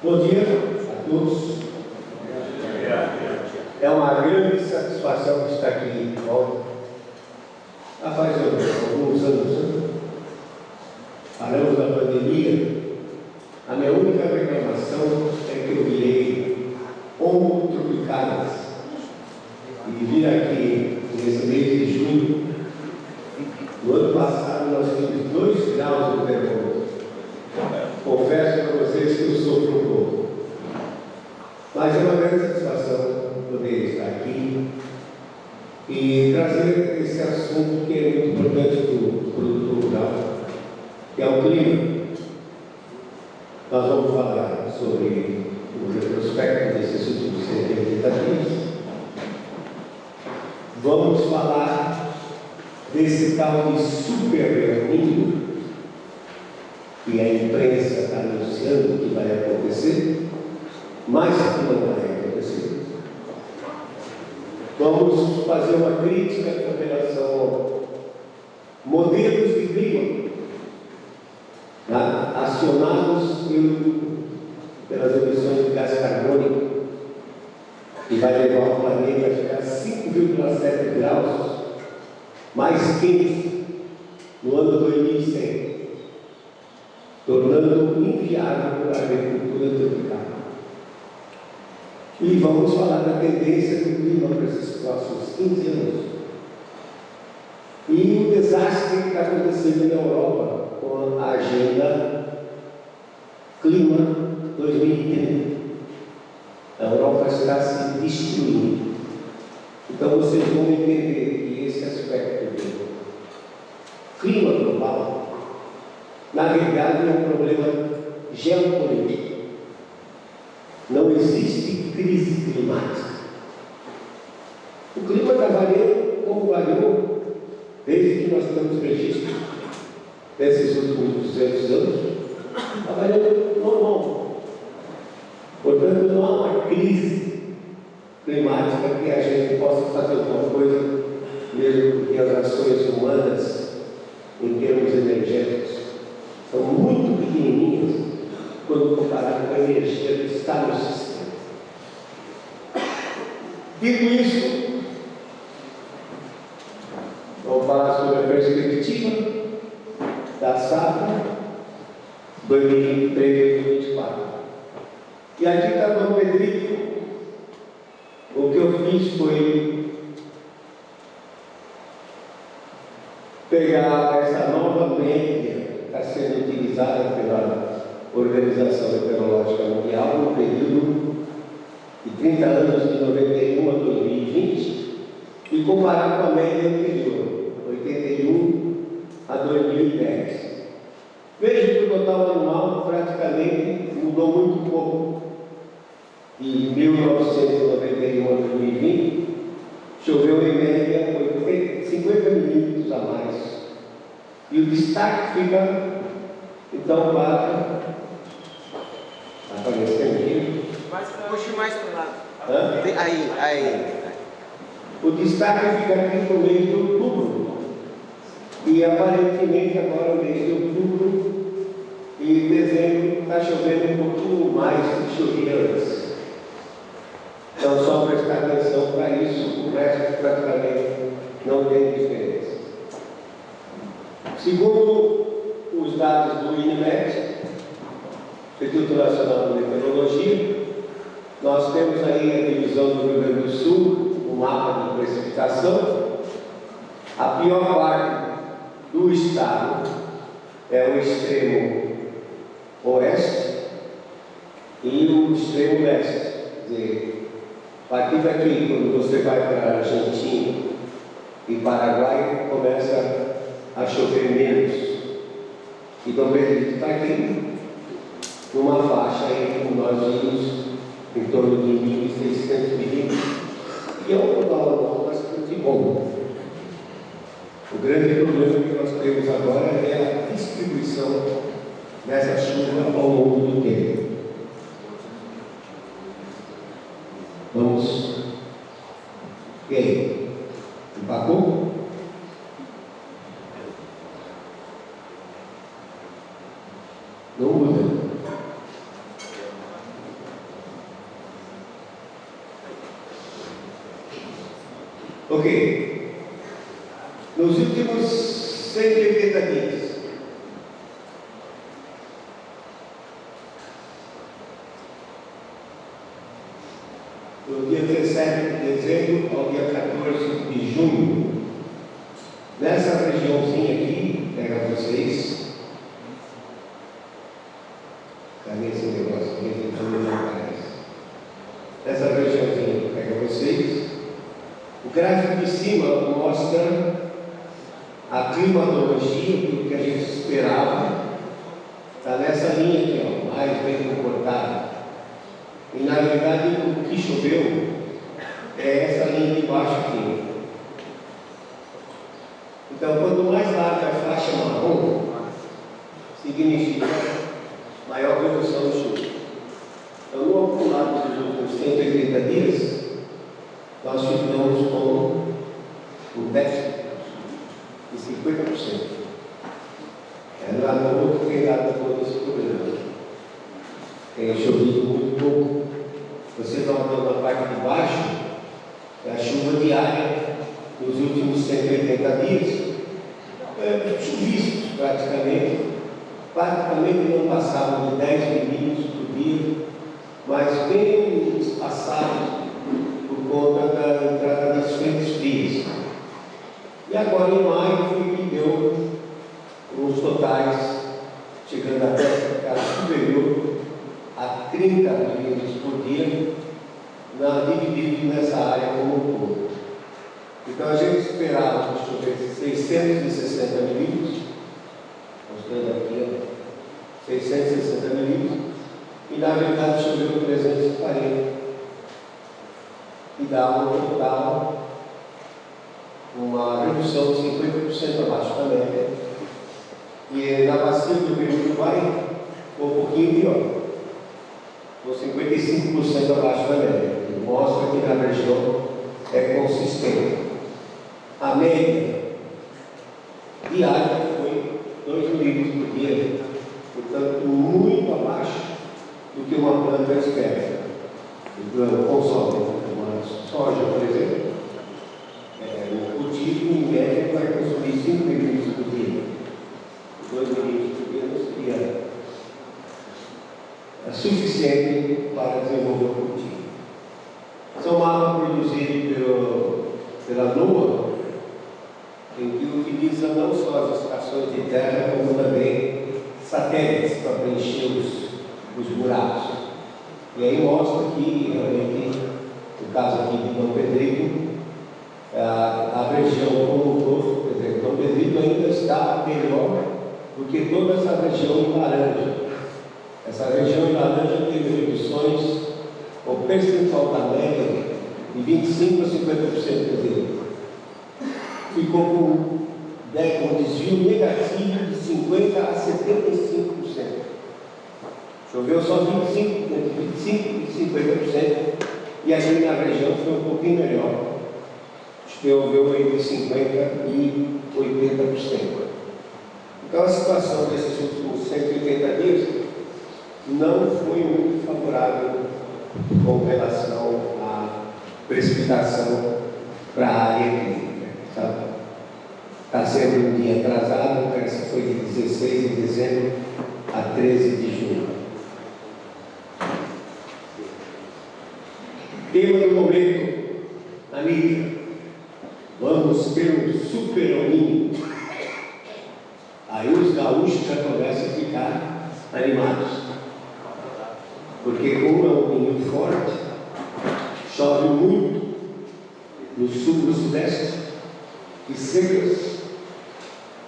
Bom dia a todos. É uma grande satisfação estar aqui de volta. Faz alguns anos, falamos da pandemia. A minha única reclamação é que eu virei pombo tropicadas. E vir aqui nesse mês de junho, no ano passado nós tínhamos 2 graus de termômetro. Confesso para vocês que eu sofro um pouco. Mas é uma grande satisfação poder estar aqui e trazer esse assunto que é muito importante para o produtor rural, que é o clima. Nós vamos falar sobre o retrospecto desses últimos 70 dias. Vamos falar desse tal de super reunião que a imprensa está anunciando que vai acontecer, mas que não vai acontecer. Vamos fazer uma crítica com relação a modelos de clima acionados pelas emissões de gás carbônico, que vai levar o planeta a ficar 5,7 graus mais quente no ano 2100, tornando inviável a agricultura tropical. E vamos falar da tendência do clima para esses próximos 15 anos. E o desastre que está acontecendo na Europa com a agenda Clima 2030. A Europa está se destruindo. Então vocês vão entender que esse aspecto do clima global, na realidade, é um problema geopolítico. Não existe crise climática. O clima está variando como variou desde que nós temos registro desses últimos 200 anos. Está variando normal. Portanto, não há uma crise climática que a gente possa fazer alguma coisa, mesmo porque as ações humanas, em termos energéticos, são muito pequenininhas quando comparado com a energia que está no sistema. Dito isso, vamos falar sobre a perspectiva da safra 2023-2024. E aqui está o Dom Pedrito. O que eu fiz foi pegar essa nova média que está sendo utilizada pela Organização Meteorológica Mundial no período de 30 anos de 91 a 2020 e comparar com a média anterior, 81 a 2010. Veja que o total anual praticamente mudou muito pouco. De 1991 a 2020, choveu em média 50 milímetros a mais. E o destaque fica, então, para aparecendo aqui. Puxe mais para o lado. Aí. O destaque fica aqui no mês de outubro. E aparentemente agora no mês de outubro e dezembro está chovendo um pouquinho mais do que chovia antes. Então, só prestar atenção para isso, o resto praticamente não tem diferença. Segundo os dados do INMET, Instituto Nacional de Meteorologia, nós temos aí a divisão do Rio Grande do Sul, o mapa de precipitação. A pior parte do estado é o extremo oeste e o extremo leste. Quer dizer, a partir daqui, quando você vai para a Argentina e Paraguai, começa a chover menos. E Dom Pedrito está aqui, numa faixa aí, como nós vimos, em torno de 1.600 milímetros, e é um total anual bastante bom. O grande problema que nós temos agora é a distribuição dessa chuva ao longo do tempo. Vamos. E aí? Empacou? Não muda. Ok. Nos últimos 180 dias, do dia 17 de dezembro ao dia 14 de junho, nessa regiãozinha aqui, pega vocês. Cadê esse negócio aqui? Não aparece. Nessa regiãozinha, pega vocês. O gráfico de cima mostra a climatologia, tudo que a gente esperava. Está nessa linha aqui, ó, mais bem comportada. E na verdade o que choveu é essa linha de baixo aqui. Então, quanto mais larga a faixa marrom, significa maior produção de chuva. Então, no acumulado dos últimos 180 dias, nós ficamos com um déficit de 50%. Não há outro que tem dado todo esse problema. Tem chovido muito pouco. Vocês notam na parte de baixo, é a chuva diária nos últimos 180 dias. Chuviscos praticamente não passavam de 10 milímetros por dia, mas bem espaçados por conta da entrada das frentes frias. E agora em maio foi que deu os totais, chegando até ficar superior a 30 milímetros por dia, dividido nessa área como um todo. Então a gente esperava que chovesse 660 milímetros, mostrando aqui, ó, 660 milímetros, e na verdade choveu 340, e dá um total, uma redução de 50% abaixo da média. E na bacia do Rio Uruguai, um pouquinho pior, com 55% abaixo da média. Mostra que na região é consistente. A média diária foi 2 milímetros por dia, portanto, muito abaixo do que uma planta espera. O consome, uma soja, por exemplo, o cultivo em média vai consumir 5 milímetros por dia. 2 milímetros por dia não seria suficiente para desenvolver o cultivo. São mapas produzidos pela NOAA, em que utiliza não só as estações de terra, como também satélites para preencher os buracos. E aí mostra que, realmente, no caso aqui de Dom Pedrito, a região como um todo, quer dizer, Dom Pedrito ainda está melhor do que toda essa região em laranja. Essa região em laranja teve reduções, o percentual da média de 25% a 50%, quer dizer, ficou com um desvio negativo de 50% a 75%. Choveu só 25% e 50%, e aqui na região foi um pouquinho melhor. Choveu entre 50% e 80%. Então a situação desses últimos 180 dias não foi muito favorável com relação à precipitação para a área clínica. Está sendo um dia atrasado, parece que foi de 16 de dezembro a 13 de junho. Tema do momento na mídia: vamos ter um super El Niño. Aí os gaúchos já começam a ficar animados, porque como é um vinho forte, chove muito no sul e no sudeste e secas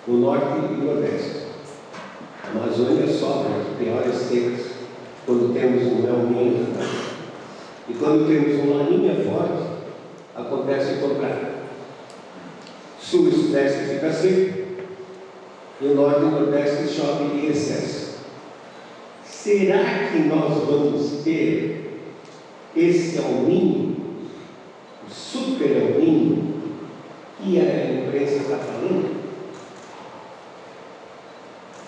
no norte e nordeste. A Amazônia sofre as piores secas quando temos um El Niño. E quando temos uma laninha forte, acontece o contrário. Sul e sudeste fica seco, e o norte e nordeste chove em excesso. Será que nós vamos ter esse El Niño, o super El Niño, que a imprensa está falando?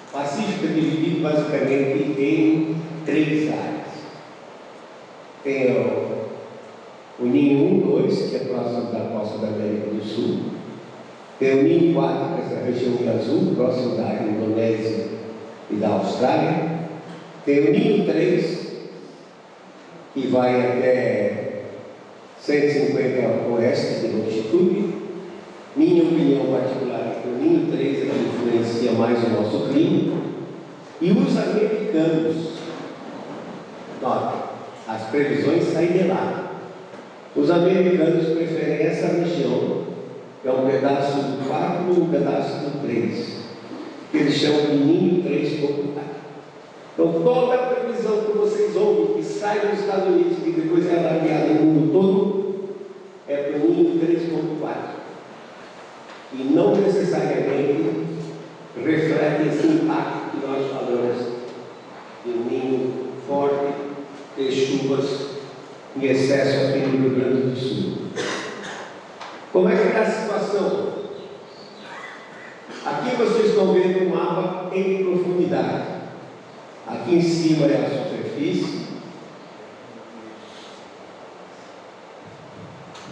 O Pacífico é dividido basicamente em 3 áreas. Tem o Ninho 1, 2, que é próximo da costa da América do Sul. Tem o Ninho 4, que é essa região azul, próximo da Indonésia e da Austrália. Tem o Ninho 3, que vai até 150 oeste de longitude. Minha opinião particular é que o Ninho 3 é que influencia mais o nosso clima. E os americanos, note, as previsões saem de lá. Os americanos preferem essa região, que é um pedaço do 4 e um pedaço do 3, que eles chamam de Ninho 3.4. Então, toda a previsão que vocês ouvem, que sai dos Estados Unidos, que depois é alardeada no mundo todo, é para o Ninho 3.4. E não necessariamente reflete esse impacto que nós falamos de um ninho forte, de chuvas em excesso aqui no Rio Grande do Sul. Como é que está a situação? Aqui vocês estão vendo um mapa em profundidade. Aqui em cima é a superfície.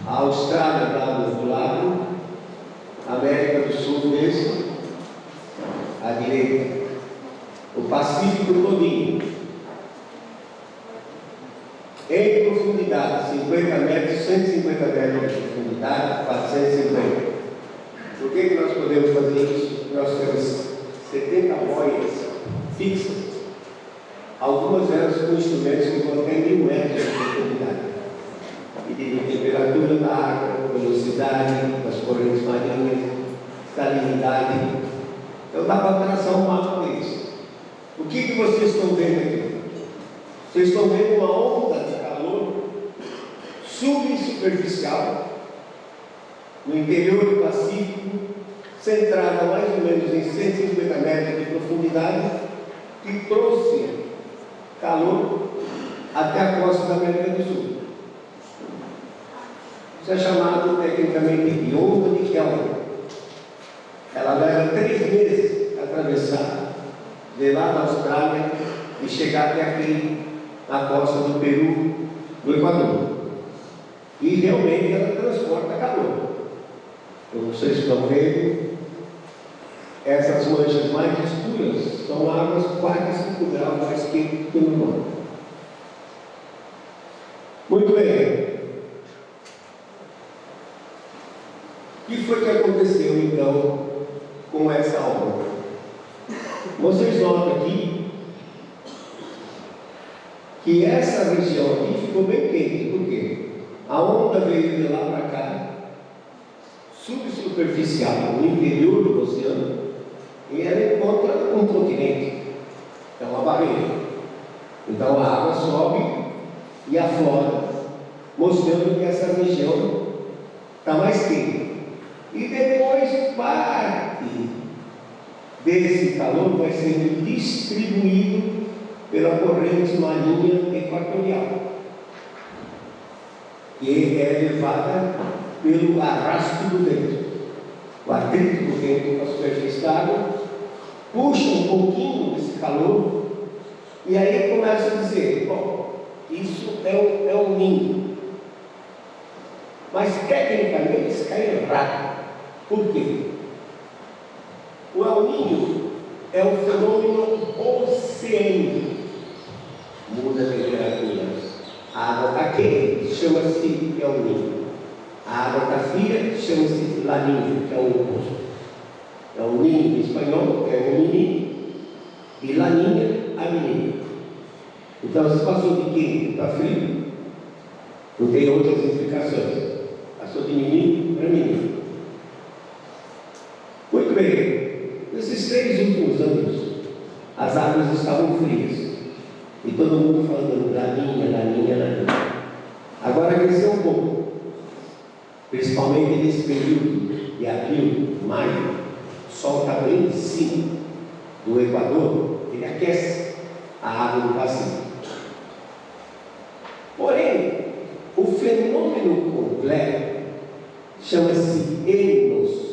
A Austrália está do outro lado, a América do Sul desse, à direita, o Pacífico todinho. Em profundidade, 50 metros, 150 metros de profundidade, 450. Por que nós podemos fazer isso? Nós temos 70 boias fixas, algumas delas com instrumentos que vão até 1000 metros de profundidade. E de temperatura da água, velocidade das correntes marinhas, salinidade. Então dá para traçar um mapa disso. O que vocês estão vendo aqui? Vocês estão vendo uma onda de calor subsuperficial no interior do Pacífico, centrada mais ou menos em 150 metros de profundidade, que trouxe calor até a costa da América do Sul. Isso é chamado tecnicamente de onda de Kelvin. Ela leva 3 meses a atravessar de lá da Austrália e chegar até aqui na costa do Peru, do Equador. E realmente ela transporta calor. Como vocês estão vendo, essas manchas mais escuras são águas quase 5 graus mais quentes que o normal. Muito bem. O que foi que aconteceu então com essa onda? Vocês notam aqui que essa região aqui ficou bem quente. Por quê? A onda veio de lá para cá, subsuperficial, no interior do oceano, e ela encontra um continente, é uma barreira. Então a água sobe e aflora, mostrando que essa região está mais quente. E depois parte desse calor vai sendo distribuído pela corrente marinha equatorial, que é levada pelo arrasto do vento. O atrito do vento com a superfície da água puxa um pouquinho desse calor e aí começa a dizer: bom, isso é um ninho. Mas tecnicamente isso cai errado. Por quê? O El Niño é um fenômeno oceânico. Muda a temperatura. A água está quente, chama-se El Niño. A água está fria, chama-se La Niña, que é o oposto. El Niño em espanhol é o menino e La Niña, a menina. Então, se passou de quente para frio, não tem outras explicações. Passou de menino para menino. Muito bem. Nesses 3 últimos anos, as águas estavam frias. E todo mundo falando laninha, laninha, laninha. Agora cresceu um pouco. Principalmente nesse período de abril, maio, o sol está bem em cima do Equador, ele aquece a água do Pacífico. Porém, o fenômeno completo chama-se ENOS.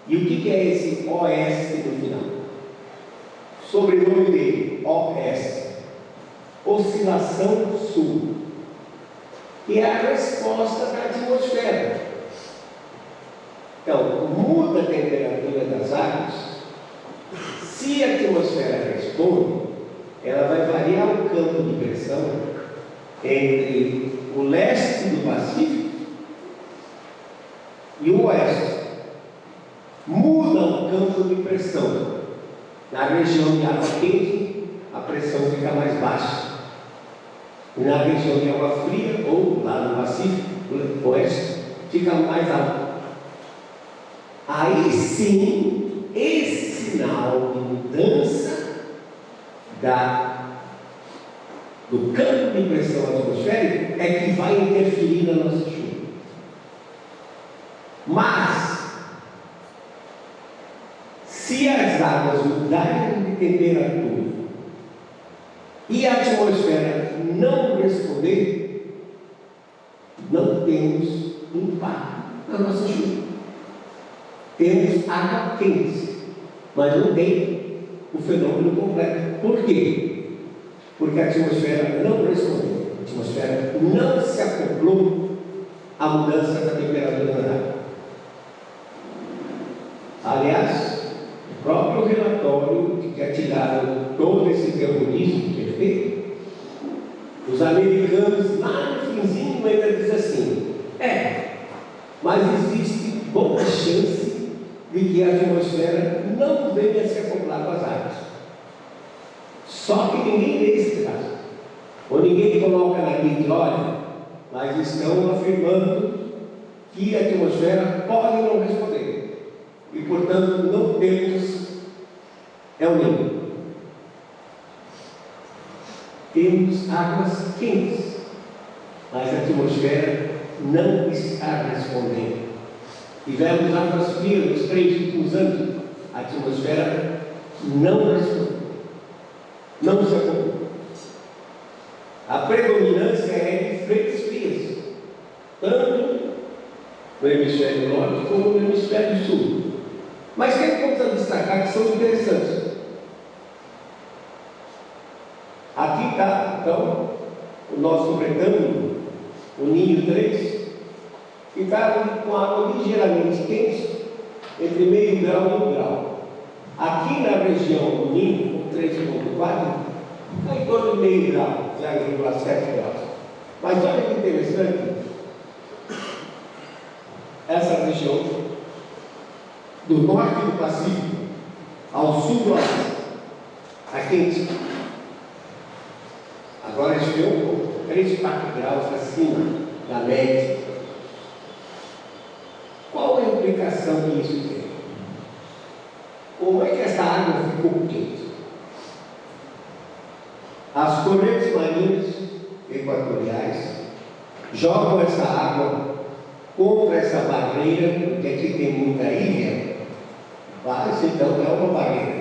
E o que é esse OS no final? Sobrenome dele, OS, Oscilação Sul. e é a resposta da atmosfera. Então, muda a temperatura das águas. Se a atmosfera responde, ela vai variar o campo de pressão entre o leste do Pacífico e o oeste. Muda o campo de pressão. Na região de água quente, a pressão fica mais baixa. E na região de água fria, ou lá no Pacífico, no oeste, fica mais alta. Aí sim, esse sinal de mudança do campo de pressão atmosférica é que vai interferir na nossa chuva. Mas, se as águas mudarem de temperatura e a atmosfera não responder, não temos impacto na nossa chuva. Temos água quente, mas não tem o fenômeno completo. Por quê? Porque a atmosfera não respondeu, a atmosfera não se acoplou à mudança da temperatura da água. Aliás, o próprio relatório que tiraram todo esse terrorismo que é feito, os americanos lá no finzinho ainda dizem assim: mas existe boa chance de que a atmosfera não venha se acoplar com as águas. Só que ninguém lê esse caso. Ou ninguém coloca na mídia, olha, mas estão afirmando que a atmosfera pode não responder. E, portanto, não temos El Niño. Temos águas quentes, mas a atmosfera não está respondendo. Tivemos águas frias nos 3 últimos anos, a atmosfera não respondeu, não se acoplou. A predominância é de frentes frias, tanto no hemisfério norte como no hemisfério sul. Mas tem pontos a destacar que são interessantes. Aqui está, então, o nosso retângulo, o Ninho 3, que está com água ligeiramente quente, entre meio grau e 1 grau. Aqui na região do Ninho, com 3,4, está em torno de meio grau, 0,7 graus. Mas olha que interessante, essa região do norte do Pacífico ao sul do Atlântico está quente. Agora esfriou 3, 4 graus acima da média. Qual a implicação que isso tem? Como é que essa água ficou quente? As correntes marinhas equatoriais jogam essa água contra essa barreira, porque aqui tem muita ilha, mas então é uma barreira.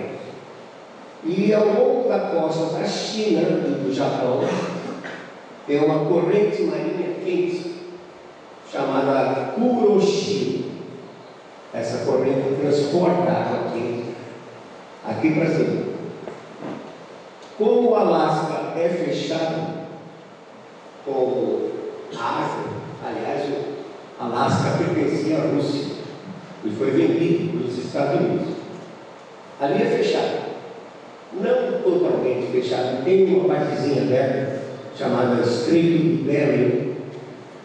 E ao longo da costa da China e do Japão, tem uma corrente marinha quente, chamada Kuroshio. Essa corrente transporta água quente aqui para cima. Como o Alasca é fechado com a Ásia, aliás, o Alasca pertencia à Rússia e foi vendido para os Estados Unidos. Ali é fechado, não totalmente fechado, tem uma partezinha aberta chamada Estreito de Bering,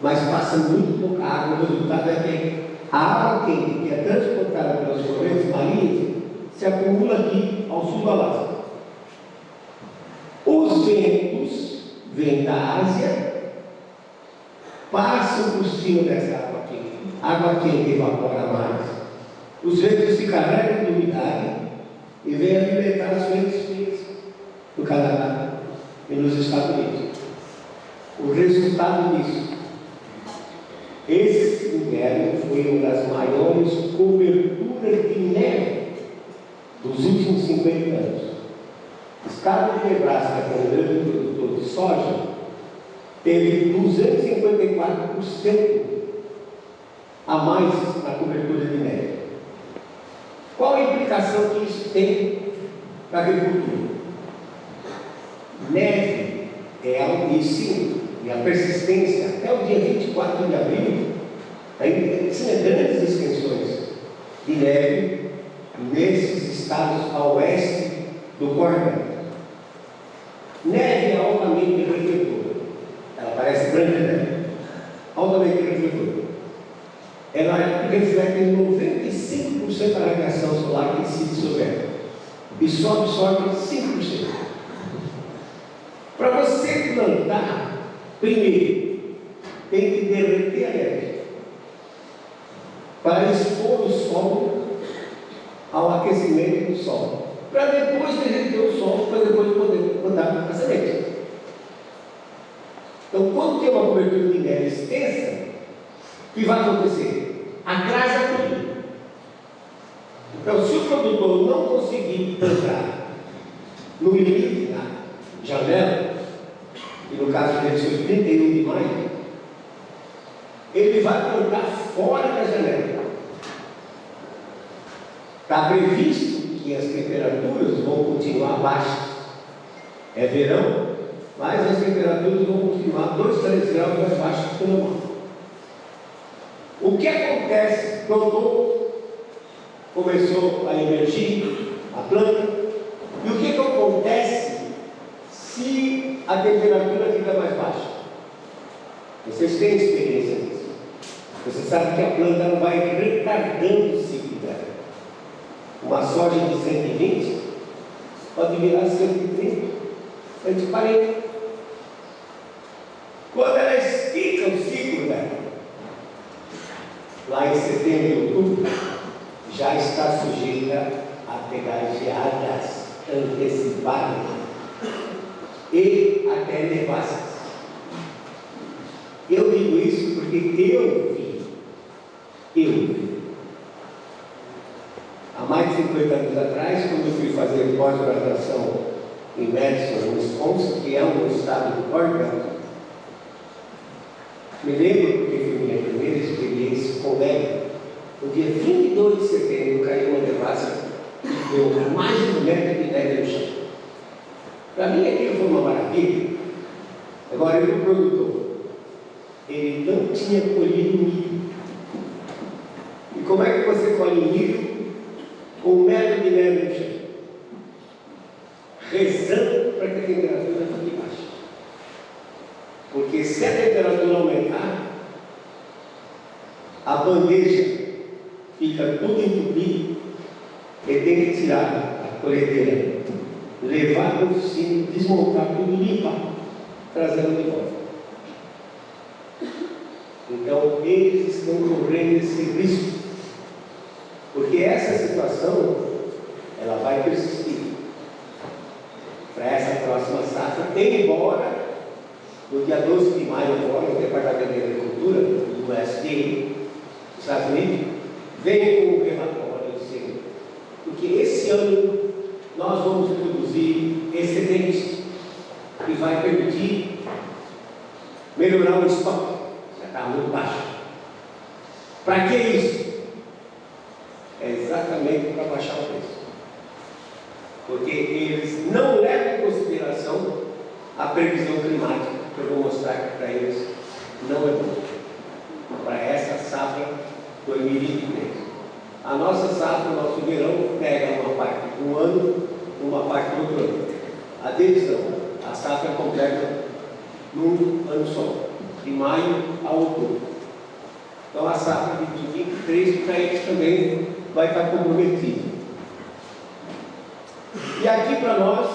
mas passa muito pouca água. O resultado é que a água quente que é transportada pelas correntes marinhas se acumula aqui ao sul do Alasca. Os ventos vêm da Ásia, passam por cima dessa água quente. A água quente evapora mais, os ventos se carregam de umidade e vêm alimentar as frentes frias do Canadá e nos Estados Unidos. O resultado disso, esse inverno foi uma das maiores coberturas de neve dos últimos 50 anos. O estado de Nebraska, que é um grande produtor de soja, teve 254% a mais na cobertura de neve. Qual a implicação que isso tem para a agricultura? Neve é algo, e sim, e a persistência até o dia 24 de abril, ainda tinha grandes extensões de neve nesses estados a oeste do Cordel. Neve é altamente refletora. Ela parece branca, né? Altamente refletora. Ela reflete 95% da radiação solar que incide sobre ela. E só absorve 5%. Para você plantar, primeiro, tem que derreter a neve para expor o solo ao aquecimento do solo, para depois derreter o solo, para depois poder plantar a semente. Então, quando tem uma cobertura de neve extensa, o que vai acontecer? Atrasa tudo. Então, se o produtor não conseguir plantar no limite da janela, e no caso dele foi 31 de maio, ele vai plantar fora da janela. Está previsto que as temperaturas vão continuar baixas. É verão, mas as temperaturas vão continuar 2, 3 graus mais baixas do que o normal. O que acontece? Plantou, começou a emergir a planta, e o que acontece se a temperatura fica mais baixa? Vocês têm experiência disso. Você sabe que a planta não vai retardando o ciclo dela. Uma soja de 120 pode virar 130, 140. Quando ela estica o ciclo dela, lá em setembro e outubro, já está sujeita a pegar geadas antecipadas e até nevascas. Eu digo isso porque eu vi. Há mais de 50 anos atrás, quando eu fui fazer pós-graduação em Madison, no Wisconsin, que é um estado do Oregon, me lembro porque foi minha primeira experiência com neve. No dia 22 de setembro caiu uma nevasca que deu mais de 1 metro de neve no chão. Para mim aquilo foi uma maravilha. Agora, eu, o produtor, ele não tinha colhido milho. E como é que você colhe milho com 1 metro de neve no chão? Rezando para que a temperatura fique baixa. Porque se a temperatura aumentar, a bandeja fica tudo entupido, e tem que tirar a colhedeira, levar para o oficina, desmontar tudo, limpar, trazendo de volta. Então, eles estão correndo esse risco, porque essa situação, ela vai persistir para essa próxima safra, embora no dia 12 de maio agora, o Departamento de Agricultura do USDA, dos Estados Unidos, vem com um relatório dizendo, porque esse ano nós vamos produzir excedente que vai permitir melhorar o estoque, já está muito baixo. Para que isso? É exatamente para baixar o preço. Porque eles não levam em consideração a previsão climática, que eu vou mostrar aqui para eles, não é bom para essa safra 2023. A nossa safra, o nosso verão, pega uma parte de um ano, uma parte do outro ano. A deles não, a safra é completa num ano só, de maio a outubro. Então a safra de 2023 para eles também vai estar comprometida. E aqui para nós,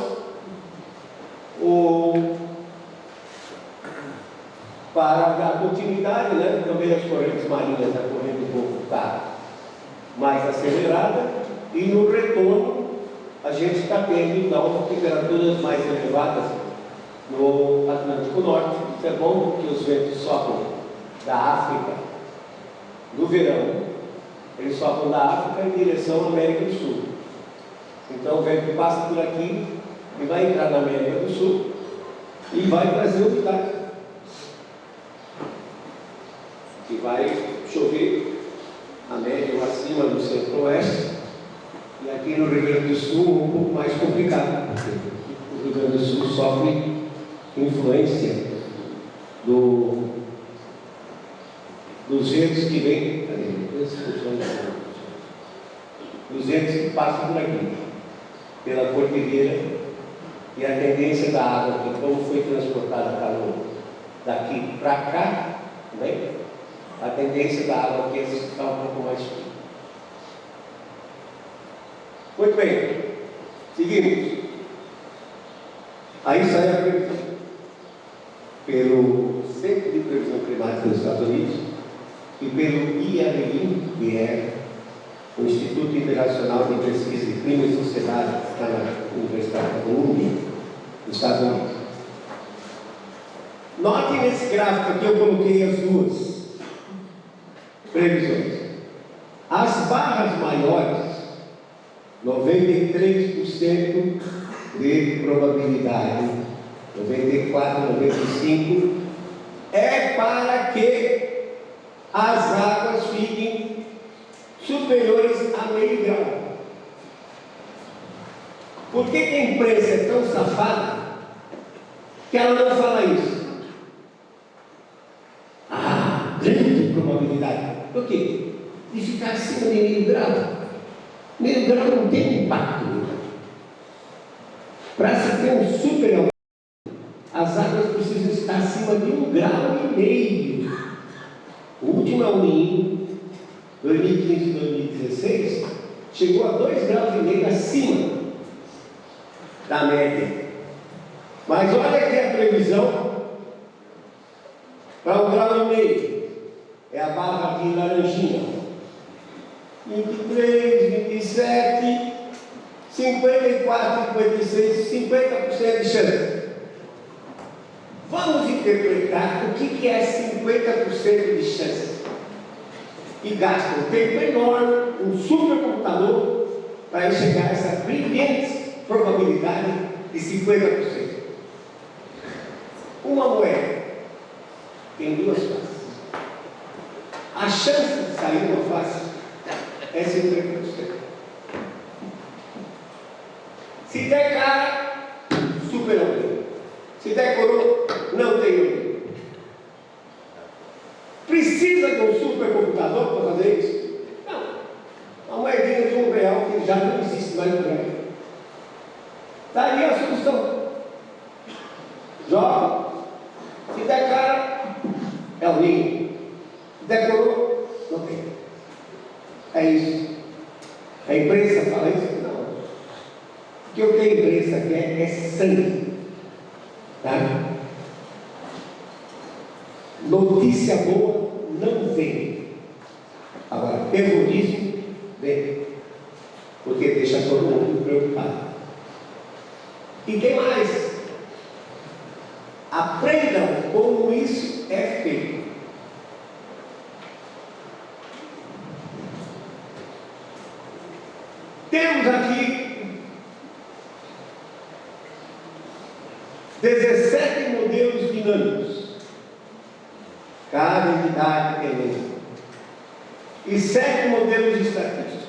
para dar continuidade, né? Também as correntes marinhas, a corrente do Golfo está mais acelerada, e no retorno a gente está tendo então temperaturas mais elevadas no Atlântico Norte. Isso é bom porque os ventos sopram da África no verão, eles sopram da África em direção à América do Sul. Então o vento passa por aqui e vai entrar na América do Sul e vai trazer umidade, que vai chover a média ou acima do centro-oeste, e aqui no Rio Grande do Sul um pouco mais complicado, porque o Rio Grande do Sul sofre influência dos ventos que vêm, dos ventos que passam por aqui, pela cordilheira, e a tendência da água, que como foi transportada daqui para cá, né? A tendência da água aqui é ficar um pouco mais fria. Muito bem, seguimos. Aí sai a previsão pelo Centro de Previsão Climática dos Estados Unidos e pelo IABI, que é o Instituto Internacional de Pesquisa de Clima e Sociedade, que está na Universidade da Colômbia, dos Estados Unidos. Notem nesse gráfico aqui, eu coloquei as duas previsões. As barras maiores, 93% de probabilidade, 94, 95, é para que as águas fiquem superiores a meio grau. Por que a imprensa é tão safada que ela não fala isso? Ah, grande probabilidade. Por quê? De ficar acima de meio grau. Meio grau não tem impacto. Para se ter um super aumento, as águas precisam estar acima de 1,5 graus. O último El Niño, 2015-2016, chegou a 2,5 graus acima da média. Mas olha aqui a previsão para 1,5 graus. É a barra aqui laranjinha. 23, 27, 54, 56, 50% de chance. Vamos interpretar o que é 50% de chance. E gasta um tempo enorme, um supercomputador, para chegar a essa brilhante probabilidade de 50%. Uma moeda tem duas faces. A chance de sair uma face é 50%. Se der cara, super aumento. Se der coroa, não tem aumento. Precisa de um supercomputador para fazer isso? Não. Uma moedinha de R$1 que já não existe mais no Brasil. Daí a solução. Joga. Se der cara, é o ninho. Se der coroa, não tem. É isso. A imprensa fala isso? Não. Porque o que a imprensa quer é sangue. Tá? Notícia boa não vem. Agora, terrorismo vem. Porque deixa todo mundo preocupado. E tem mais. Aprendam como isso é feito. Temos aqui 17 modelos dinâmicos. Cada entidade tem um. E 7 modelos estatísticos.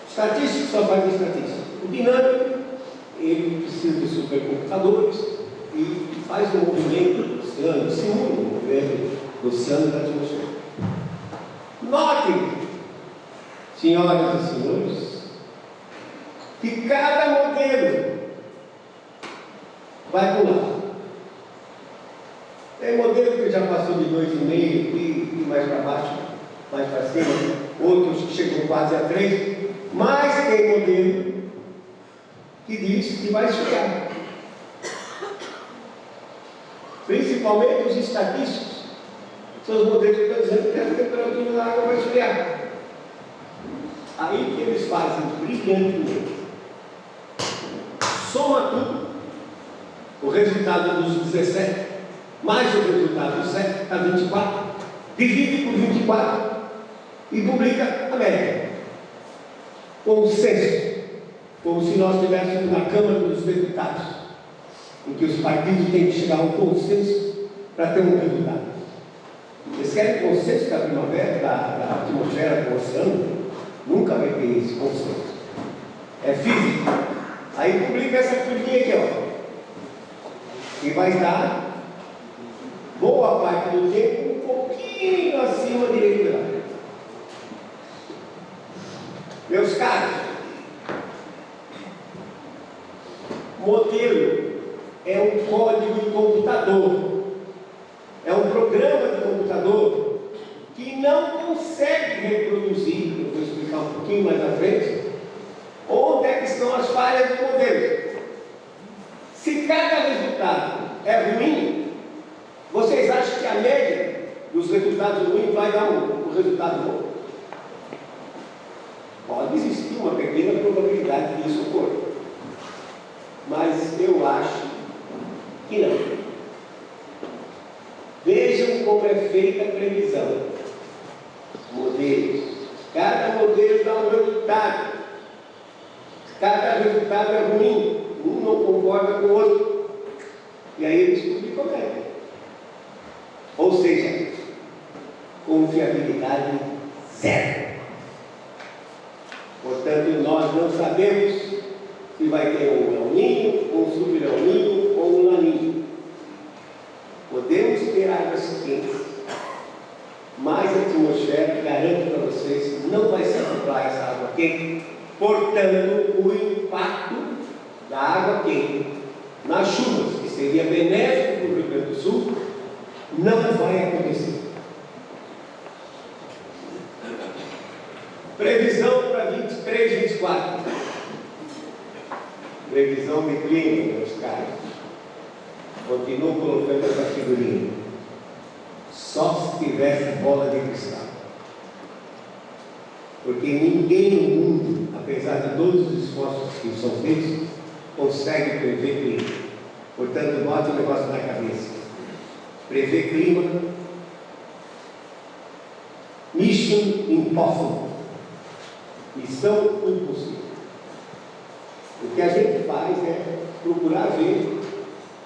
Estatístico só faz estatística. O dinâmico, ele precisa de supercomputadores e faz um movimento do oceano, simula o movimento do oceano e da atmosfera. Notem, senhoras e senhores, que cada modelo vai pular. Tem modelo que já passou de 2,5 e mais para baixo, mais para cima, outros que chegam quase a 3, mas tem modelo que diz que vai esfriar. Principalmente os estatísticos, são os modelos que estão dizendo que a temperatura da água vai esfriar. Aí que eles fazem brilhantemente. Soma tudo, o resultado dos 17, mais o resultado dos 7, dá 24, divide por 24 e publica a média. Consenso, como se nós estivéssemos na Câmara dos Deputados, em que os partidos têm que chegar a um consenso para ter um resultado. Eles querem consenso da primavera, da atmosfera do oceano? Nunca vai ter esse consenso. É física. Aí publica essa curvinha aqui, ó. E vai dar parte do tempo um pouquinho acima de equilíbrio. Meus caros, modelo é um código de computador, é um programa de computador que não consegue reproduzir, eu vou explicar um pouquinho mais à frente, onde é que estão as falhas do modelo. Se cada resultado é ruim, vocês acham que a média dos resultados ruins vai dar um resultado bom? Pode existir uma pequena probabilidade disso ocorrer, mas eu acho que não. Vejam como é feita a previsão. Modelos. Cada modelo dá um resultado. Cada resultado é ruim. Um não concorda com o outro. E aí eles publicam ele. Ou seja, confiabilidade zero. Portanto, nós não sabemos se vai ter um El Niño, um Super El Niño ou um Laninho. Podemos ter águas quentes, mas a atmosfera, garanto para vocês, não vai se acoplar essa água quente. Portanto, o impacto da água quente nas chuvas, que seria benéfico para o Rio Grande do Sul, não vai acontecer. Previsão para 23, 24. Previsão de clima, meus caros. Continuo colocando essa figurinha. Só se tivesse bola de cristal. Porque ninguém no mundo, apesar de todos os esforços que são feitos, consegue prever clima. Portanto, bote o negócio na cabeça. Prever clima. Mission impossible. Missão impossível. O que a gente faz é procurar ver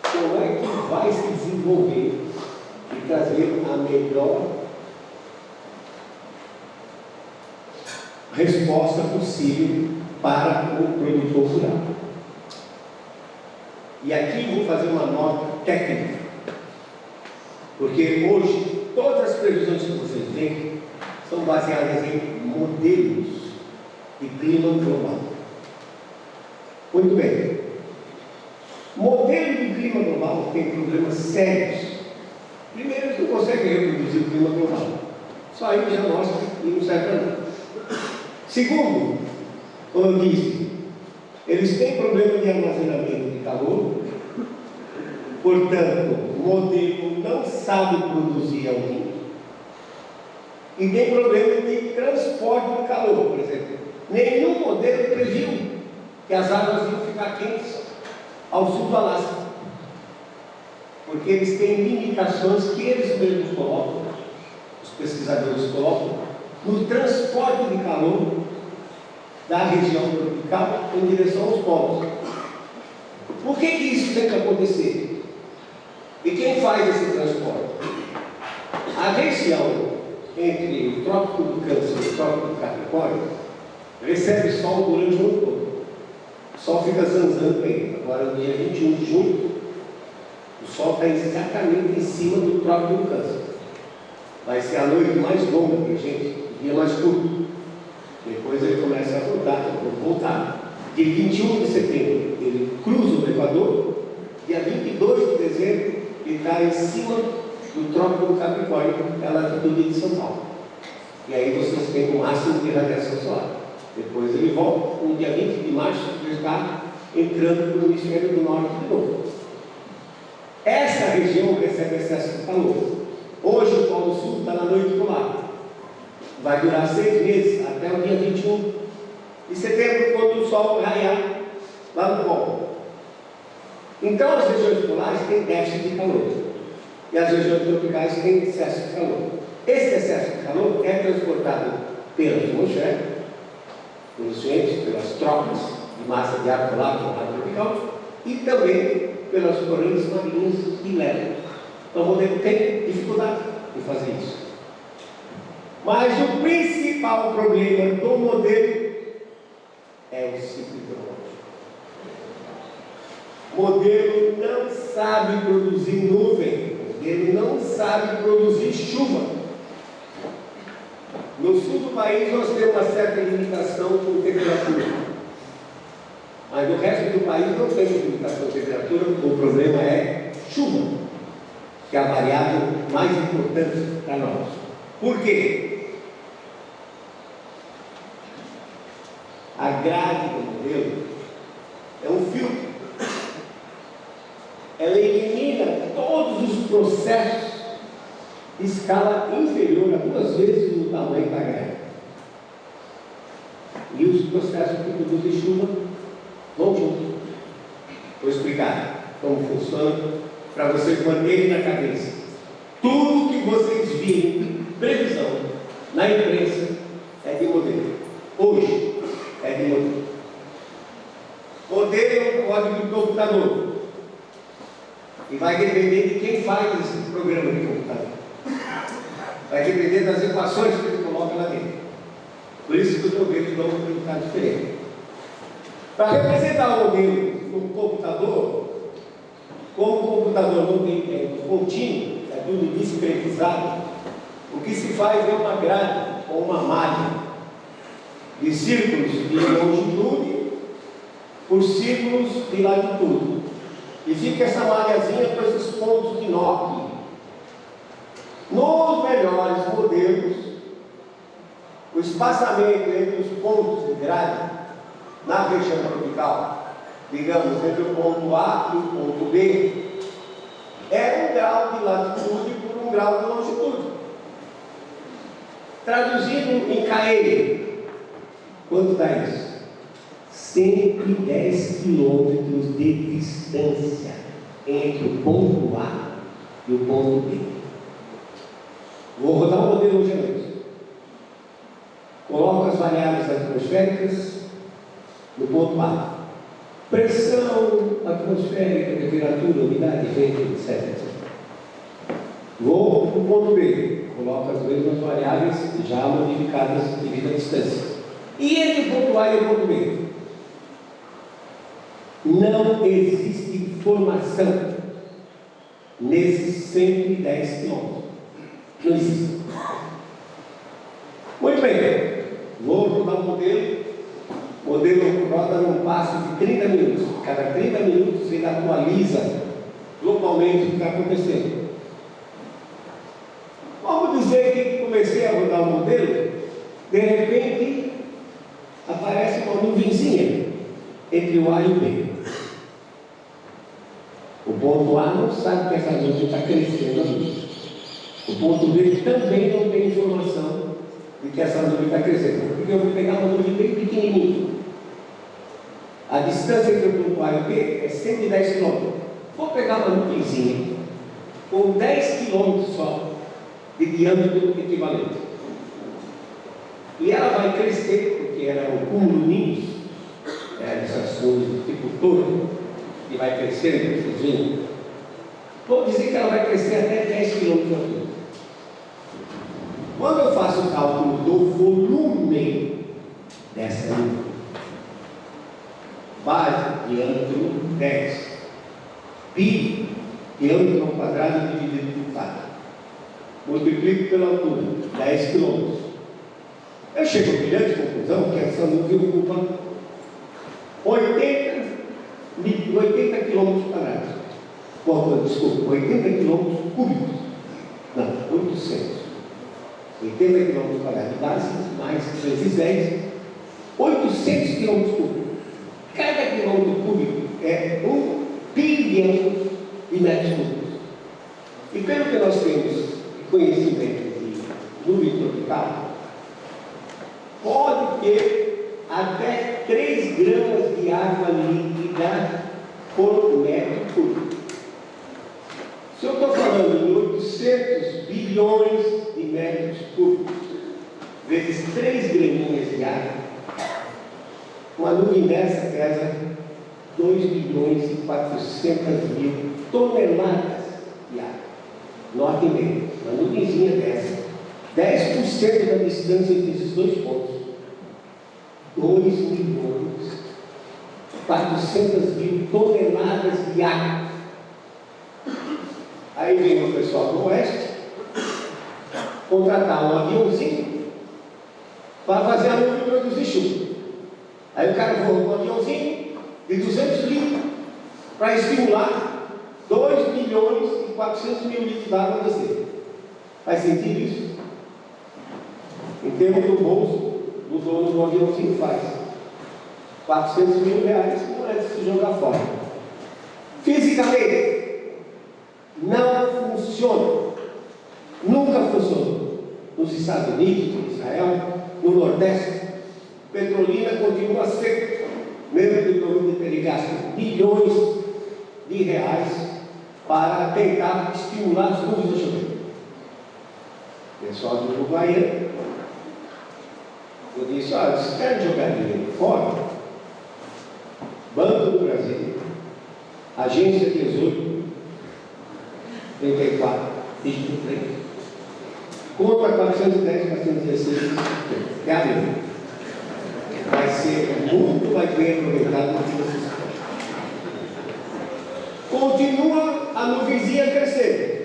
como é que vai se desenvolver e trazer a melhor resposta possível para o produtor rural. E aqui vou fazer uma nota técnica, porque hoje todas as previsões que vocês veem são baseadas em modelos de clima global. Muito bem. Modelo de clima global tem problemas sérios. Primeiro, eles não conseguem reproduzir o clima global. Só aí já mostra que não serve para nada. Segundo, como eu disse, eles têm problema de armazenamento de calor. Portanto, o modelo não sabe produzir alguém. E tem problema de transporte de calor, por exemplo. Nenhum modelo previu que as águas iam ficar quentes ao sul do Alasca, porque eles têm limitações que eles mesmos colocam, os pesquisadores colocam, no transporte de calor da região tropical em direção aos polos. Por que isso tem que acontecer? E quem faz esse transporte? A região entre o Trópico do Câncer e o Trópico do Capricórnio recebe sol durante o ano todo. O sol fica zanzando aí. Agora, no dia 21 de junho, o sol está exatamente em cima do Trópico do Câncer. Vai ser a noite mais longa, minha gente, o dia mais curto. Depois ele começa a voltar. Dia 21 de setembro, ele cruza o Equador. Dia 22 de dezembro, ele está em cima do Trópico do Capricórnio, que é a latitude de São Paulo. E aí vocês têm o máximo de radiação solar. Depois ele volta, no dia 20 de março, ele está entrando no hemisfério do norte de novo. Essa região recebe excesso de calor. Hoje o Polo Sul está na noite polar. Vai durar 6 meses, até o dia 21 de setembro, quando o sol raiar lá no Polo. Então as regiões polares têm déficit de calor. E as regiões tropicais têm excesso de calor. Esse excesso de calor é transportado pela atmosfera, pelos ventos, pelas trocas de massa de ar polar com ar tropical, e também pelas correntes marinhas que levam. Então o modelo tem dificuldade em fazer isso. Mas o principal problema do modelo é o ciclo hidrológico. O modelo não sabe produzir nuvem. ele não sabe produzir chuva. No sul do país nós temos uma certa limitação por temperatura, mas no resto do país não tem limitação de temperatura, o problema é chuva, que é a variável mais importante para nós. Por quê? A grade do modelo é um filtro. Ela elimina todos os processos de escala inferior a 2 vezes o tamanho da grade. E os processos que produzem chuva vão junto. Vou explicar como funciona para vocês manterem na cabeça. Tudo que vocês virem, previsão, na imprensa, é de modelo. Hoje, é de modelo. Modelo é um código do computador. E vai depender de quem faz esse programa de computador. Vai depender das equações que ele coloca lá dentro. Por isso que os modelos dão um resultado diferente. Para representar o modelo no computador, como o computador não tem tempo contínuo, é tudo discretizado, o que se faz é uma grade ou uma malha de círculos de longitude por círculos de latitude. E fica essa malhazinha com esses pontos de nó. Nos melhores modelos, o espaçamento entre os pontos de grade na região tropical, digamos, entre o ponto A e o ponto B, é 1 grau de latitude por 1 grau de longitude. Traduzido em km, quanto dá isso? 110 quilômetros de distância entre o ponto A e o ponto B. Vou rodar o modelo hoje à noite. Coloco as variáveis atmosféricas no ponto A. Pressão atmosférica, temperatura, umidade, vento, etc. Vou para o ponto B. Coloco as mesmas variáveis já modificadas devido à distância. E entre o ponto A e o ponto B? Não existe informação nesses 110 quilômetros. Não existe. Muito bem. Vou rodar o modelo. O modelo roda num passo de 30 minutos. Cada 30 minutos ele atualiza globalmente o que está acontecendo. Vamos dizer que comecei a rodar o modelo, de repente aparece uma nuvenzinha entre o A e o B. O ponto A não sabe que essa nuvem está crescendo ali. O ponto B também não tem informação de que essa nuvem está crescendo, porque eu vou pegar uma nuvem bem pequenininha. A distância entre o ponto A e o B é 110 km. Vou pegar uma nuvenzinha com 10 km só de diâmetro equivalente. E ela vai crescer, porque ela é um cúmulo ninhos, essas nuvens tipo torre, e vai crescendo, vocês veem. Vou dizer que ela vai crescer até 10 km de altura. Quando eu faço o cálculo do volume dessa nuvem, base, diâmetro 10, pi, diâmetro ao quadrado dividido por 4, multiplico pela altura, 10 km. Eu chego à brilhante conclusão que essa nuvem ocupa 80 km quadrados. Desculpa, 80 km cúbicos. Não, 800. 80 km quadrados de base, mais 310, 800 km cúbicos. Cada quilômetro cúbico é 1 bilhão de metros cúbicos. E pelo que nós temos de conhecimento de nuvem tropical, pode ter até 3 gramas de água líquida por metro cúbico. Se eu estou falando em 800 bilhões de metros cúbicos, vezes 3 graminhas de água, uma nuvem dessa pesa 2 milhões e 400 mil toneladas de água. Notem bem, uma nuvenzinha dessa, 10% da distância entre esses dois pontos, 2 milhões e 400 mil toneladas de água. Aí Aí vem o pessoal do Oeste contratar um aviãozinho para fazer a nuvem produzir chuva. Aí o cara voa com um aviãozinho de 200 litros para estimular 2 milhões e 400 mil litros d'água a descer. Faz sentido isso? Em termos do bolso do dono do aviãozinho faz. 400 mil reais não é de se jogar fora. Fisicamente, não funciona. Nunca funcionou. Nos Estados Unidos, em Israel, no Nordeste, Petrolina continua seca, mesmo depois de ter gasto bilhões de reais para tentar estimular as nuvens a chover. Pessoal do Uruguaiana, eu disse: olha, vocês querem jogar dinheiro fora? Banco do Brasil, Agência 18, 34, dígito 3, conta 410, 416, é a mesma. Vai ser muito mais bem aproveitado do que vocês querem. Continua a nuvenzinha crescendo.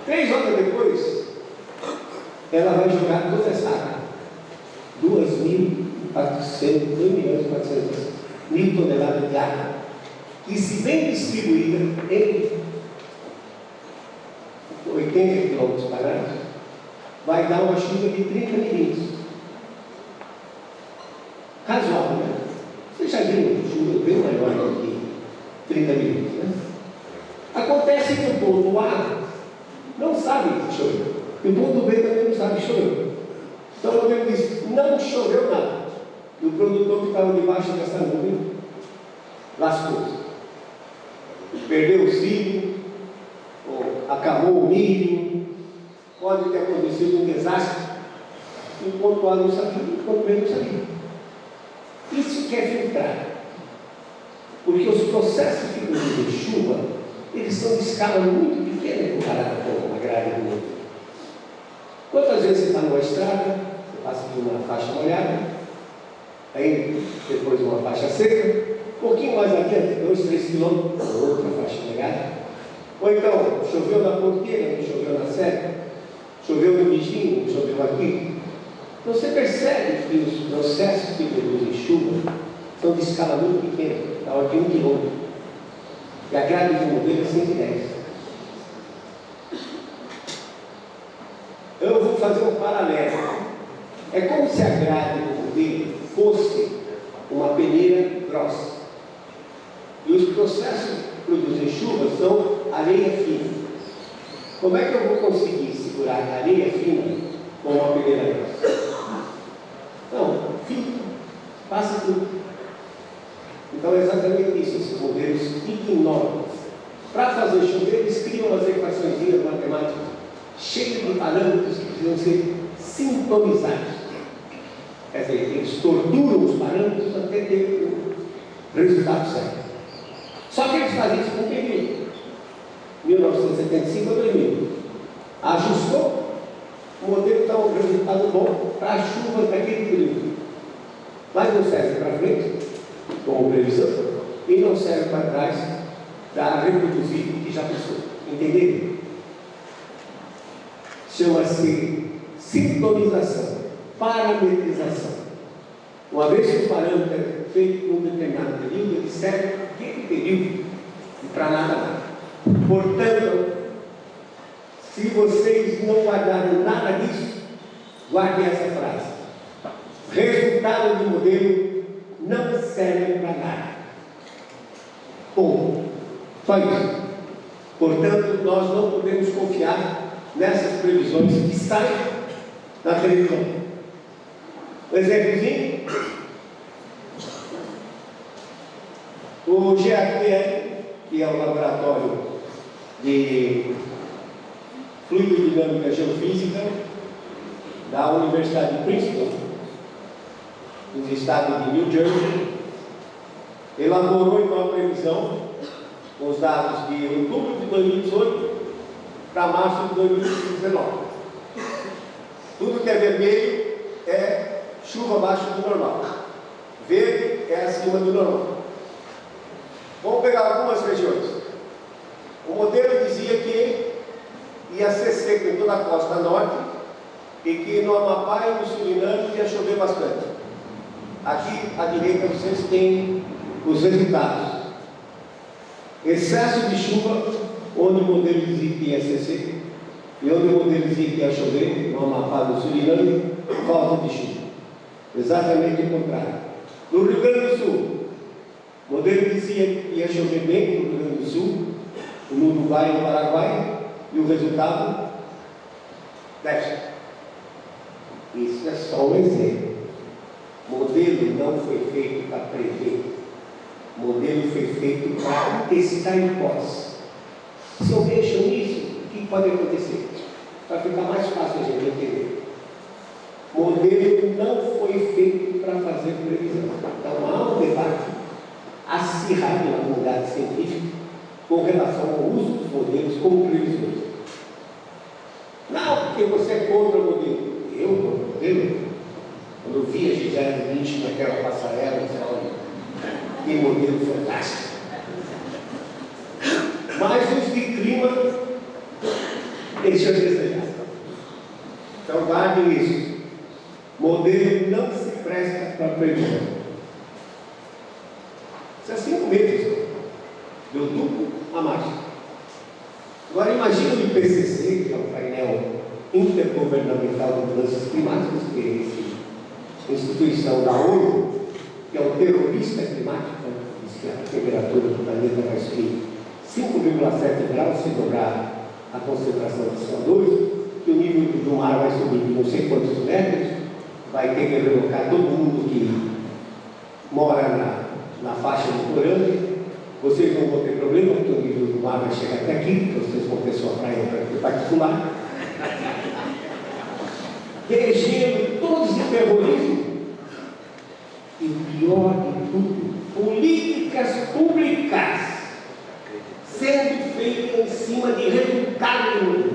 3 horas depois, ela vai jogar toda essa água. 2.400.000 toneladas de água, que, se bem distribuída em 80 quilômetros quadrados, vai dar uma chuva de 30 milímetros. Casual, né? Você já viu chuva bem maior do que 30 milímetros, né? Acontece que o povo do ar não sabe chover. E o povo do B também não sabe chover. Então o governo disse: não choveu nada. E o produtor que estava debaixo dessa nuvem lascou-se. Perdeu o cílio, ou acabou o milho, pode ter acontecido um desastre, enquanto A não sabia, enquanto B não sabia. Isso que é filtrar. Porque os processos que produzem chuva, eles são de escala muito pequena comparada com a grade do mundo. Quantas vezes você está numa estrada, você passa por uma faixa molhada, aí depois uma faixa seca, um pouquinho mais adiante, 2, 3 quilômetros, outra faixa molhada. Ou então, choveu na porteira, não choveu na serra, choveu no vizinho, não choveu aqui. Então você percebe que os processos que produzem chuva são de escala muito pequena, da ordem de 1 quilômetro. E a grade de modelo é 110. Eu vou fazer um paralelo. É como se a grade do modelo fosse uma peneira grossa. E os processos que produzem chuva são areia fina. Como é que eu vou conseguir segurar a areia fina com uma peneira grossa? Não, filtra, passa tudo. Então é exatamente isso. Esses modelos ignoram. Para fazer chover, eles criam umas equações matemáticas cheias de parâmetros que precisam ser sintonizados. Quer dizer, eles torturam os parâmetros até ter o resultado certo. Só que eles fazem isso com o período. 1975 a 2000. Ajustou, o modelo dá um resultado bom para a chuva daquele período. Mas não serve para frente, como previsão, e não serve para trás para reproduzir o que já passou. Entenderam? Chama-se sintonização, parametrização. Uma vez que o parâmetro é feito por um determinado período, ele serve para aquele período e para nada mais. Portanto, se vocês não guardarem nada disso, guardem essa frase: resultado de modelo não serve para nada. Ponto. Só isso. Portanto, nós não podemos confiar nessas previsões que saem na televisão. Um exemplozinho: o GAPL, que é o laboratório de fluidodinâmica geofísica da Universidade de Princeton, nos estados de New Jersey, elaborou então a previsão com os dados de outubro de 2018 para março de 2019. Tudo que é vermelho é chuva abaixo do normal, verde é acima do normal. Vamos pegar algumas regiões. O modelo dizia que ia ser seco em toda a costa norte e que no Amapá e no Suriname ia chover bastante. Aqui à direita vocês têm os resultados. Excesso de chuva, onde o modelo dizia que ia ser seco, e onde o modelo dizia que ia chover, no Amapá e no Suriname, falta de chuva. Exatamente o contrário. No Rio Grande do Sul, o modelo dizia que ia chover bem no Rio Grande do Sul, no Uruguai e no Paraguai, e o resultado, déficit. Isso é só um exemplo. O modelo não foi feito para prever. O modelo foi feito para testar hipóteses. Se eu mexo nisso, o que pode acontecer? Para ficar mais fácil a gente entender. O modelo não foi feito para fazer previsão. Então há um debate acirrado na comunidade científica com relação ao uso dos modelos como previsões. Não, porque você é contra o modelo. Eu, contra o modelo? Quando eu vi a Gisele Bündchen naquela passarela, eu disse, olha, que modelo fantástico. Mas os de clima deixam a desejar. Então guardem isso. Modelo não se presta para previsão. Isso é 5 meses. Deu duplo a mais. Agora imagina o IPCC, que é o painel intergovernamental de mudanças climáticas, que é a instituição da ONU, que é o terrorista climático, diz que a temperatura do planeta vai subir 5,7 graus se dobrar a concentração de CO2, que o nível do mar vai subir de não sei quantos metros, vai ter que relocar todo mundo que mora na faixa litorânea. Vocês não vão ter problema, porque o nível do mar vai chegar até aqui, vocês vão ter sua praia particular. Regendo todos de terrorismo. E o pior de tudo, políticas públicas sendo feitas em cima de resultado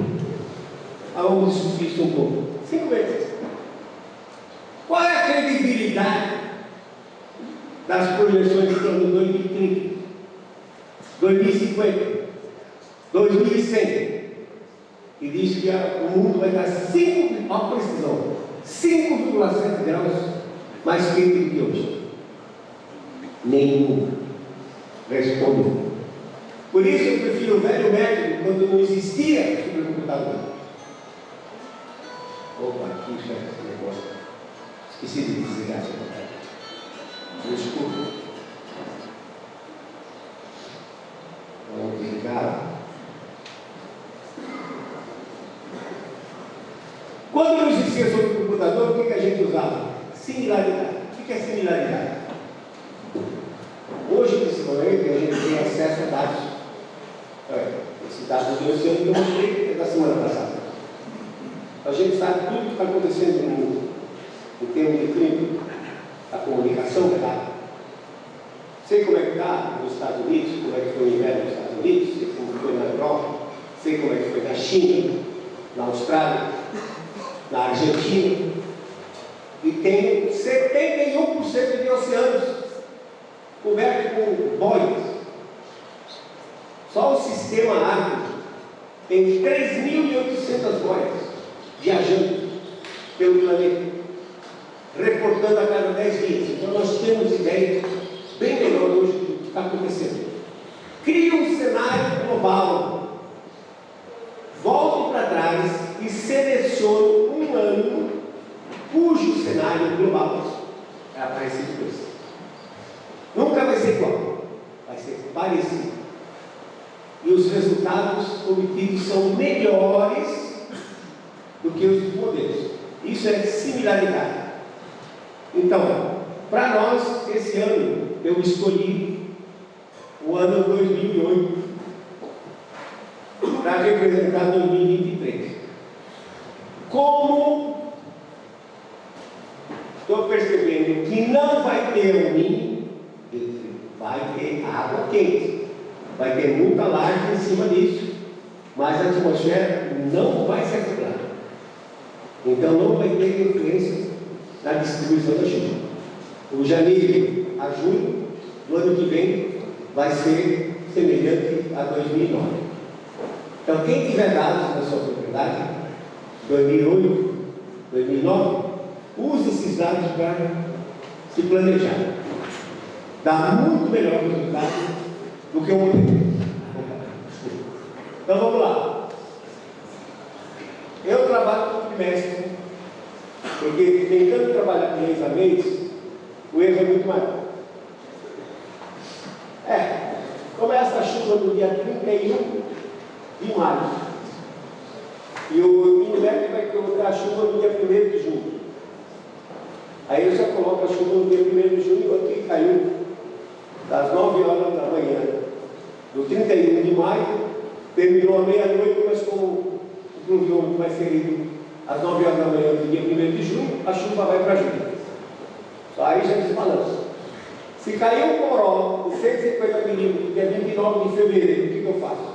aonde subsiste um pouco. 5 meses. Qual é a credibilidade das projeções de ano 2030, 2050, 2100? E diz que o mundo vai estar 5,7 graus mais quente do que hoje. Nenhum responde. Por isso eu prefiro o velho método, quando não existia supercomputador. Opa, aqui já é esse negócio. Esqueci de desligar essa coisa. Desculpa. Vamos desligar. Quando não existia supercomputador, o que a gente usava? Similaridade. O que é similaridade? Hoje, principalmente, a gente tem acesso a dados. Esse dado do oceano que eu mostrei da semana passada. A gente sabe tudo o que está acontecendo no mundo, em termos de clima, a comunicação é dada. Sei como é que está nos Estados Unidos, como é que foi o inverno nos Estados Unidos, sei como foi na Europa, sei como é que foi na China, na Austrália, na Argentina. E tem 71% de oceanos cobertos com boias. Só o sistema ártico tem 3.800 boias viajando pelo planeta, reportando a cada 10 dias. Então nós temos ideia bem melhor hoje do que está acontecendo. Cria um cenário global, volte para trás e selecione um ano cujo cenário global é parecido com esse. Nunca vai ser igual, vai ser parecido. E os resultados obtidos são melhores do que os modelos. Isso é similaridade. Então, para nós, esse ano, eu escolhi o ano 2008 para representar 2023. Como estou percebendo que não vai ter umínio, vai ter água quente. Vai ter muita laje em cima disso, mas a atmosfera não vai se acoplar. Então não vai ter influência na distribuição da chuva. O janeiro a junho do ano que vem vai ser semelhante a 2009. Então, quem tiver dados na sua propriedade, 2008, 2009, use esses dados para se planejar. Dá muito melhor resultado do que o modelo. Então, vamos lá. Eu trabalho por trimestre, porque tentando trabalhar mês a mês, o erro é muito maior. Começa a chuva no dia 31 de maio. E o INMEC vai colocar a chuva no dia 1º de junho. Aí eu já coloco a chuva no dia 1º de junho, aqui caiu das 9 horas da manhã do 31 de maio, terminou à meia-noite, mas como o pluviômetro vai ser às 9 horas da manhã do dia 1º de junho, a chuva vai para junho. Aí já desbalança. Se cair um Corolla de 150 milímetros, dia 29 de fevereiro, o que eu faço?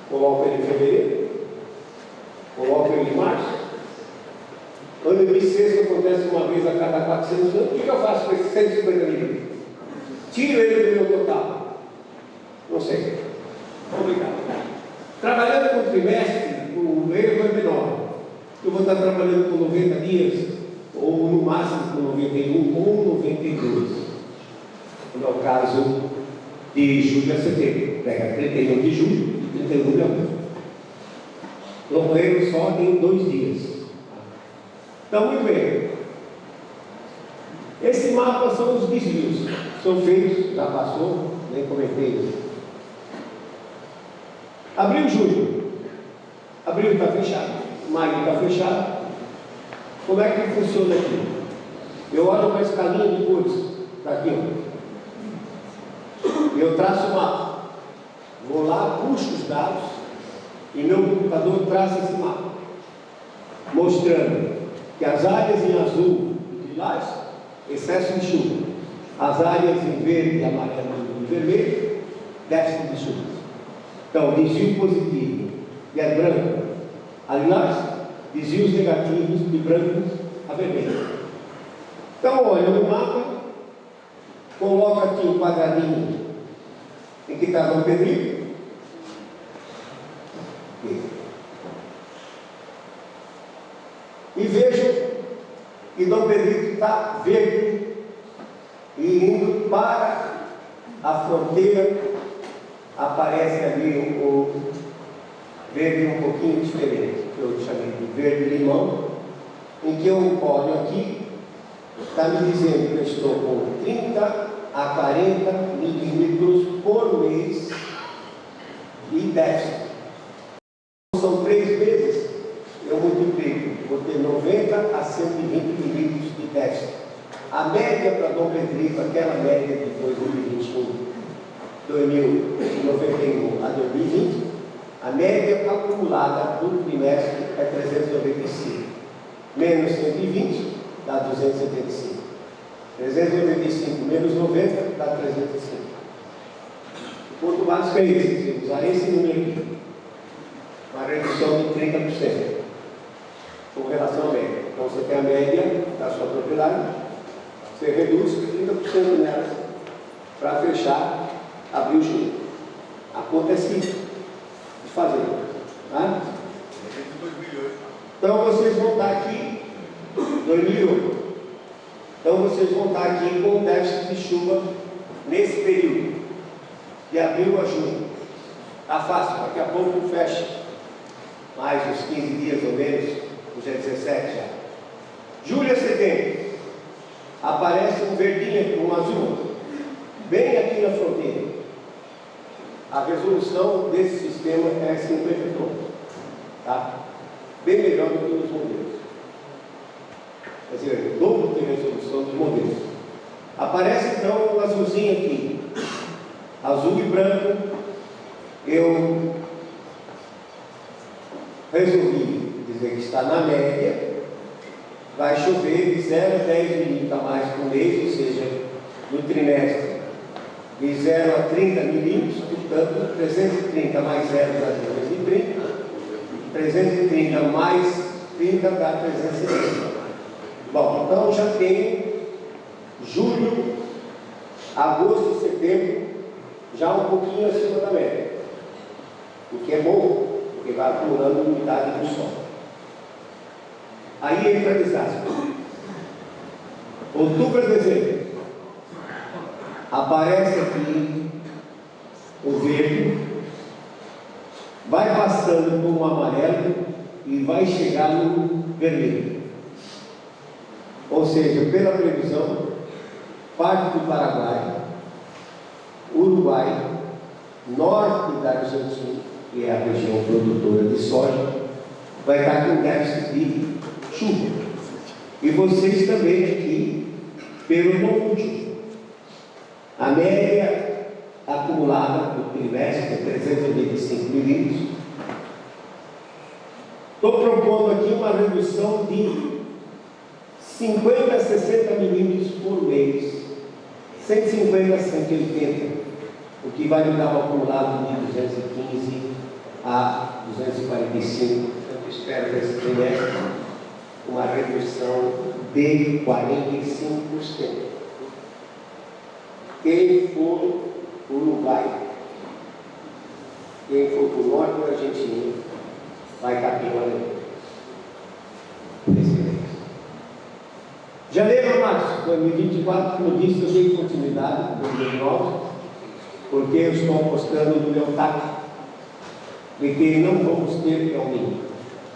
Coloco ele em fevereiro? Coloco ele em março? Ano bissexto acontece uma vez a cada 400 anos, o que eu faço com esses 150 milímetros? Tiro ele do meu total? Não sei. Complicado. Trabalhando com trimestre, o erro é menor. Eu vou estar trabalhando com 90 dias, ou no máximo com 91 ou 92. No caso de julho a setembro. Pega 31 de julho e 31 de agosto. Então, erro só em 2 dias. Então, muito bem. Esse mapa são os desvios. São feitos, já passou, nem comentei isso. Abril, julho. Abril está fechado. Maio está fechado. Como é que funciona aqui? Eu olho uma escalinha de cores. Está aqui, ó. Eu traço o mapa. Vou lá, puxo os dados e meu computador traça esse mapa, mostrando que as áreas em azul e lilás, excesso de chuva. As áreas em verde, amarelo e vermelho, déficit de chuva. Então, desvio positivo de branco a lilás, desvios negativos de branco a vermelho. Então, olha no mapa, coloca aqui um quadradinho em que está Dom Pedrito. E vejo que Dom Pedrito está verde e indo para a fronteira. Aparece ali o verde um pouquinho diferente, que eu chamei de verde limão, em que eu olho aqui, está me dizendo que eu estou com 30 a 40 milímetros por mês de déficit. São 3 meses, eu multiplico, vou ter 90 a 120 milímetros de déficit. A média para Dom Pedrito, aquela média de 2021, 2091 a 2020, a média acumulada do trimestre é 395. Menos 120 dá 275. 395 menos 90 dá 305. Quanto mais que é esse? Usar esse número aqui. Uma redução de 30% com relação à média. Então você tem a média da sua propriedade, você reduz 30% nela para fechar abril, julho. A conta é simples de fazer. Tá? Então vocês vão estar aqui 2008. Então vocês vão estar aqui com o déficit de chuva nesse período, de abril a junho. Está fácil, daqui a pouco fecha. Mais uns 15 dias ou menos, hoje é 17 já. Julho a setembro, aparece um verdinho aqui, um azul, bem aqui na fronteira. A resolução desse sistema é 50 tons, tá? Bem melhor do que os modelos. Quer dizer, dobro de resolução dos modelos. Aparece então um azulzinho aqui, azul e branco. Eu resolvi dizer que está na média, vai chover de 0 a 10 milímetros a mais por mês, ou seja, no trimestre, de 0 a 30 milímetros, portanto, 330 mais 0 dá 330, 330 mais 30 dá 360. Bom, então já tenho julho, agosto e setembro, já um pouquinho acima da média. o que é bom, porque vai acumulando umidade no solo. Aí entra desastre. Outubro e dezembro. Aparece aqui o verde, vai passando por um amarelo e vai chegar no vermelho. Ou seja, pela previsão, parte do Paraguai, Uruguai, norte da Argentina, que é a região produtora de soja, vai estar com déficit de chuva. E vocês também aqui, pelo monte. A média acumulada do trimestre é 385 milímetros. Estou propondo aqui uma redução de 50 a 60 milímetros por mês, 150 a 180, o que vai me dar um acumulado de 215 a 245. Eu espero nesse trimestre uma redução de 45%. Quem for para o Uruguai, quem for para o norte da Argentina, vai estar piorando. Janeiro a março de 2024, como disse, eu dei continuidade em 2009, porque eu estou apostando no meu TAC, de que não vamos ter El Niño,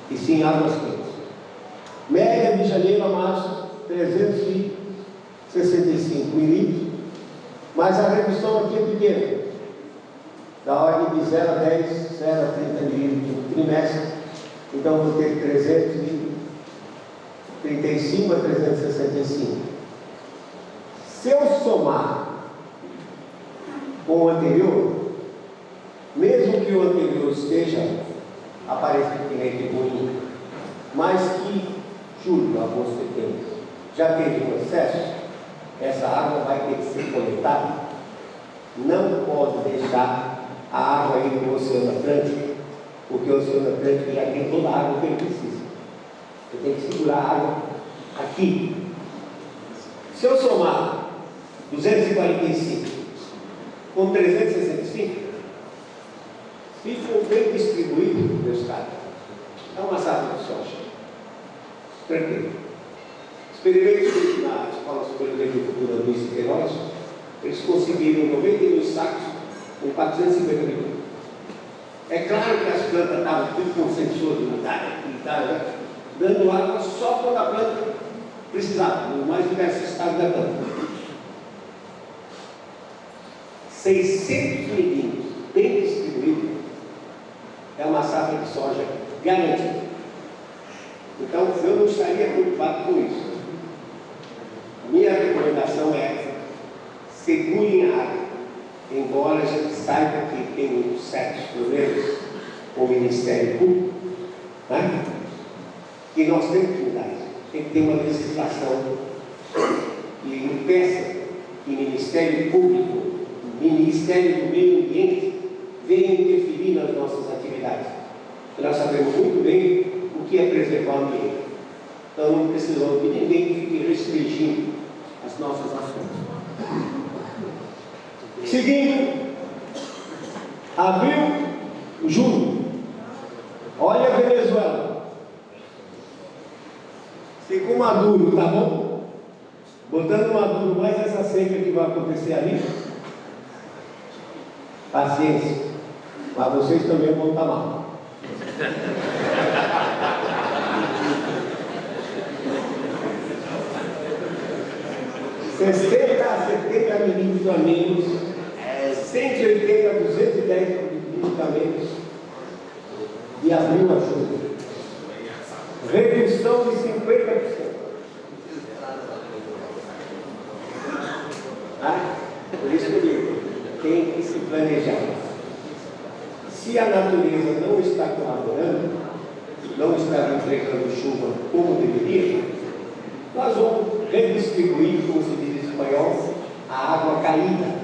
e sim águas quentes. Média de janeiro a março, 365 milímetros, mas a redução aqui é pequena, da ordem de 0 a 10, 0 a 30 milímetros no trimestre, então vou ter 335 a 365. Se eu somar com o anterior, mesmo que o anterior esteja aparentemente ruim, mas que julho, agosto, setembro já teve um excesso, essa água vai ter que ser coletada. Não pode deixar a água ir para o Oceano Atlântico, porque o Oceano Atlântico já tem toda a água que ele precisa. Você tem que segurar a água aqui. Se eu somar 245 com 365, se for bem distribuído, meus caros, é uma safra de soja. Tranquilo. Experimente na Escola Superior de Agricultura do Luiz Queiroz, eles conseguiram 92 sacos com 450 milhões. É claro que as plantas estavam tudo com sensor de umidade, né? Dando água só quando a planta precisava, no mais diversos estados da planta. 600 milímetros bem distribuídos é uma safra de soja garantida. Então, eu não estaria preocupado com isso. Minha recomendação é: segurem a água, embora a gente saiba que tem certos problemas com o Ministério Público, né? Que nós temos que mudar isso. Tem que ter uma legislação que impeça que o Ministério Público, o Ministério do Meio Ambiente, venha interferir nas nossas atividades. Nós sabemos muito bem o que é preservar o ambiente. Então não precisamos de ninguém que fique restringindo as nossas ações. Seguindo, abril, junho. Olha a Venezuela. Se com Maduro, tá bom? Botando Maduro mais essa seca que vai acontecer ali, paciência. Mas vocês também vão estar mal. 60 a 70 milímetros a menos, 180 a 210 milímetros a menos, de abril a julho. Redução de 50%. Por isso que eu digo, tem que se planejar. Se a natureza não está colaborando, não está entregando chuva como deveria, nós vamos redistribuir, como se diz em espanhol, a água caída.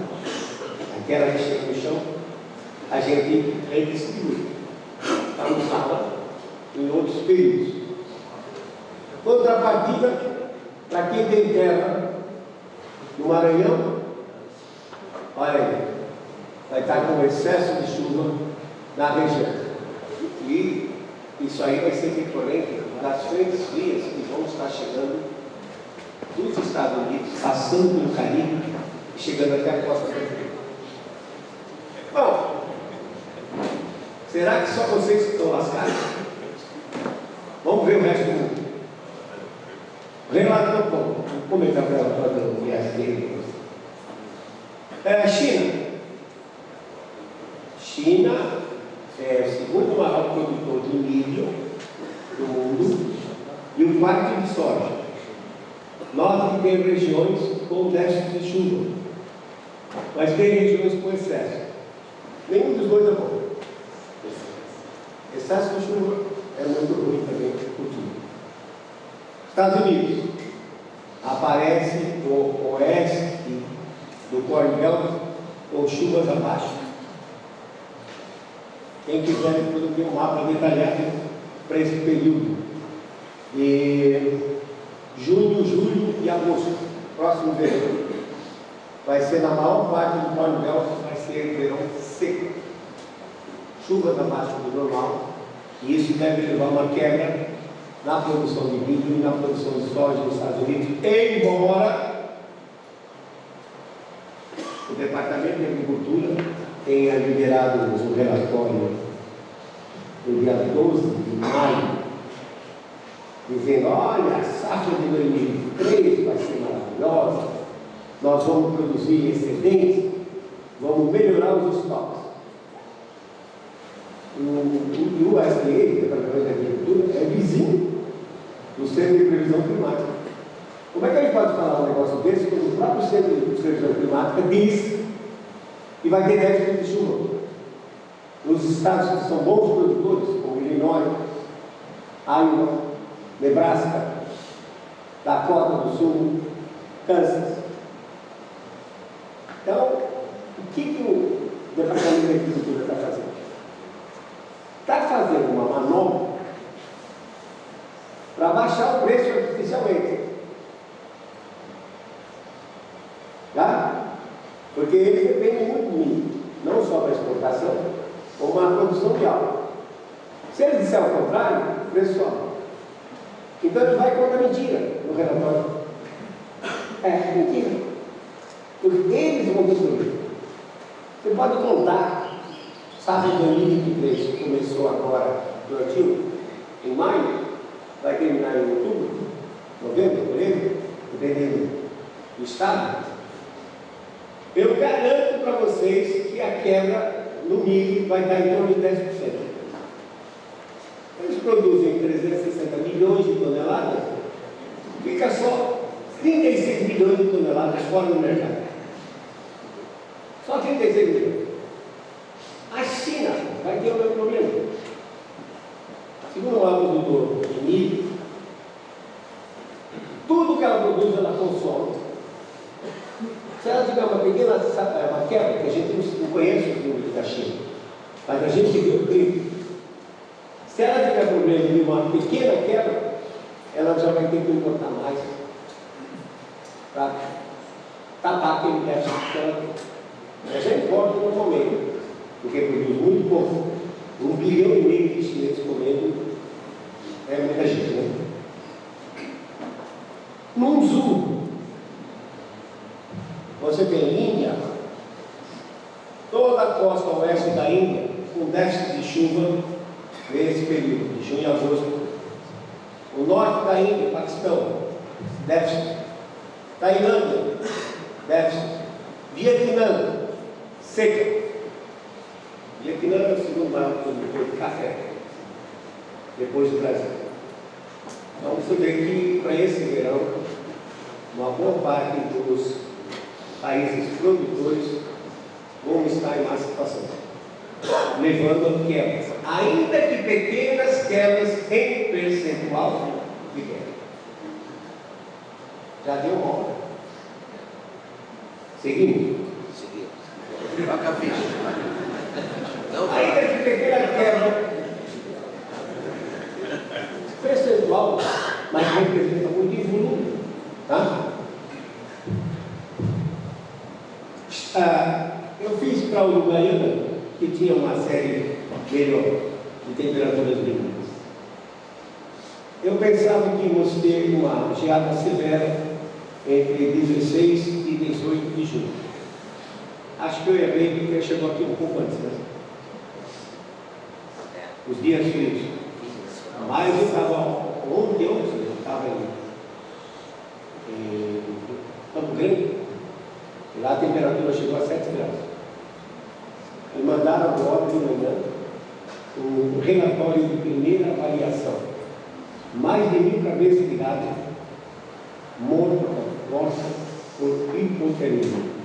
Aquela que chega no chão, a gente redistribui para usá-la em outros períodos. Contrapartida, para quem tem terra no Maranhão, olha aí, vai estar com excesso de chuva na região. E isso aí vai ser decorrente das frentes frias que vão estar chegando dos Estados Unidos, passando pelo Caribe e chegando até a costa brasileira. Bom, será que só vocês que estão lascados? Vamos ver o resto do mundo. Relato, vou comentar para o viés dele. China é o segundo maior produtor de milho do mundo e o quarto de soja. Nós temos regiões com déficit de chuva, mas tem regiões com excesso. Nenhum dos dois é bom. Excesso de chuva é muito ruim também por tudo. Estados Unidos aparece no oeste do Corn Belt com chuvas abaixo. Quem quiser depois ter um mapa detalhado para esse período de junho, julho e agosto, próximo verão, vai ser na maior parte do Corn Belt, vai ser verão seco, chuvas abaixo do normal, e isso deve levar uma quebra na produção de milho e na produção de soja nos Estados Unidos, embora o Departamento de Agricultura tenha liberado um relatório no dia 12 de maio, dizendo: olha, a safra de 2023 vai ser maravilhosa, nós vamos produzir excedentes, vamos melhorar os estoques. O USDA, o Departamento de Agricultura, é vizinho do Centro de Previsão Climática. Como é que a gente pode falar um negócio desse quando o próprio Centro de Previsão Climática diz que vai ter déficit de chuva? Nos estados que são bons produtores, como Illinois, Iowa, Nebraska, Dakota do Sul, Kansas. Então, o que o Departamento de Agricultura está fazendo? Está fazendo uma manobra para baixar o preço artificialmente. Tá? Porque eles dependem muito do milho, não só para exportação, como para a produção de álcool. Se eles disserem ao contrário, o preço sobe. Então ele vai contra a mentira no relatório. É mentira. Porque eles vão destruir. Você pode contar, safra de 2023, que começou agora no Antigo, em maio, vai terminar em outubro, novembro, por dependendo do estado. Eu garanto para vocês que a quebra no milho vai dar em torno de 10%. Eles produzem 360 milhões de toneladas, fica só 36 milhões de toneladas fora do mercado. Só 36 milhões. A China vai ter o mesmo problema. Segundo o produtor de milho, tudo que ela produz, ela consome. Se ela tiver uma pequena uma quebra, que a gente não conhece os números da China, mas a gente viu o PIB. Se ela tiver problema de uma pequena quebra, ela já vai ter que importar mais para tapar aquele déficit que ela tem. Ela já importa normalmente, porque produz muito pouco. 1,5 bilhão de chineses comendo é muita gente, né? Num sul, você tem Índia, toda a costa oeste da Índia, com déficit de chuva nesse período, de junho e agosto. O norte da Índia, Paquistão, déficit. Tailândia, déficit. Vietnã, seca. Vietnã é o segundo maior produtor de café, depois do Brasil. Então você vê que para esse verão, uma boa parte dos países produtores vão estar em má situação, levando a quebras, ainda que pequenas quebras em percentual de quebra. Já deu uma hora. Seguimos? Seguimos. Toca a ficha. Ainda que pequena quebra percentual, mas representa muito em volume. Tá? Eu fiz para a Uruguaiana, que tinha uma série melhor, de temperaturas mínimas. Eu pensava que íamos ter uma geada severa entre 16 e 18 de junho. Acho que eu errei porque chegou aqui um pouco antes, né? Os dias frios. Mas eu estava ontem, eu estava em Campo Grande, e lá a temperatura chegou a 7 graus. E mandaram agora de manhã um relatório de primeira avaliação. Mais de 1000 cabeças de gado mortas por hipotermia.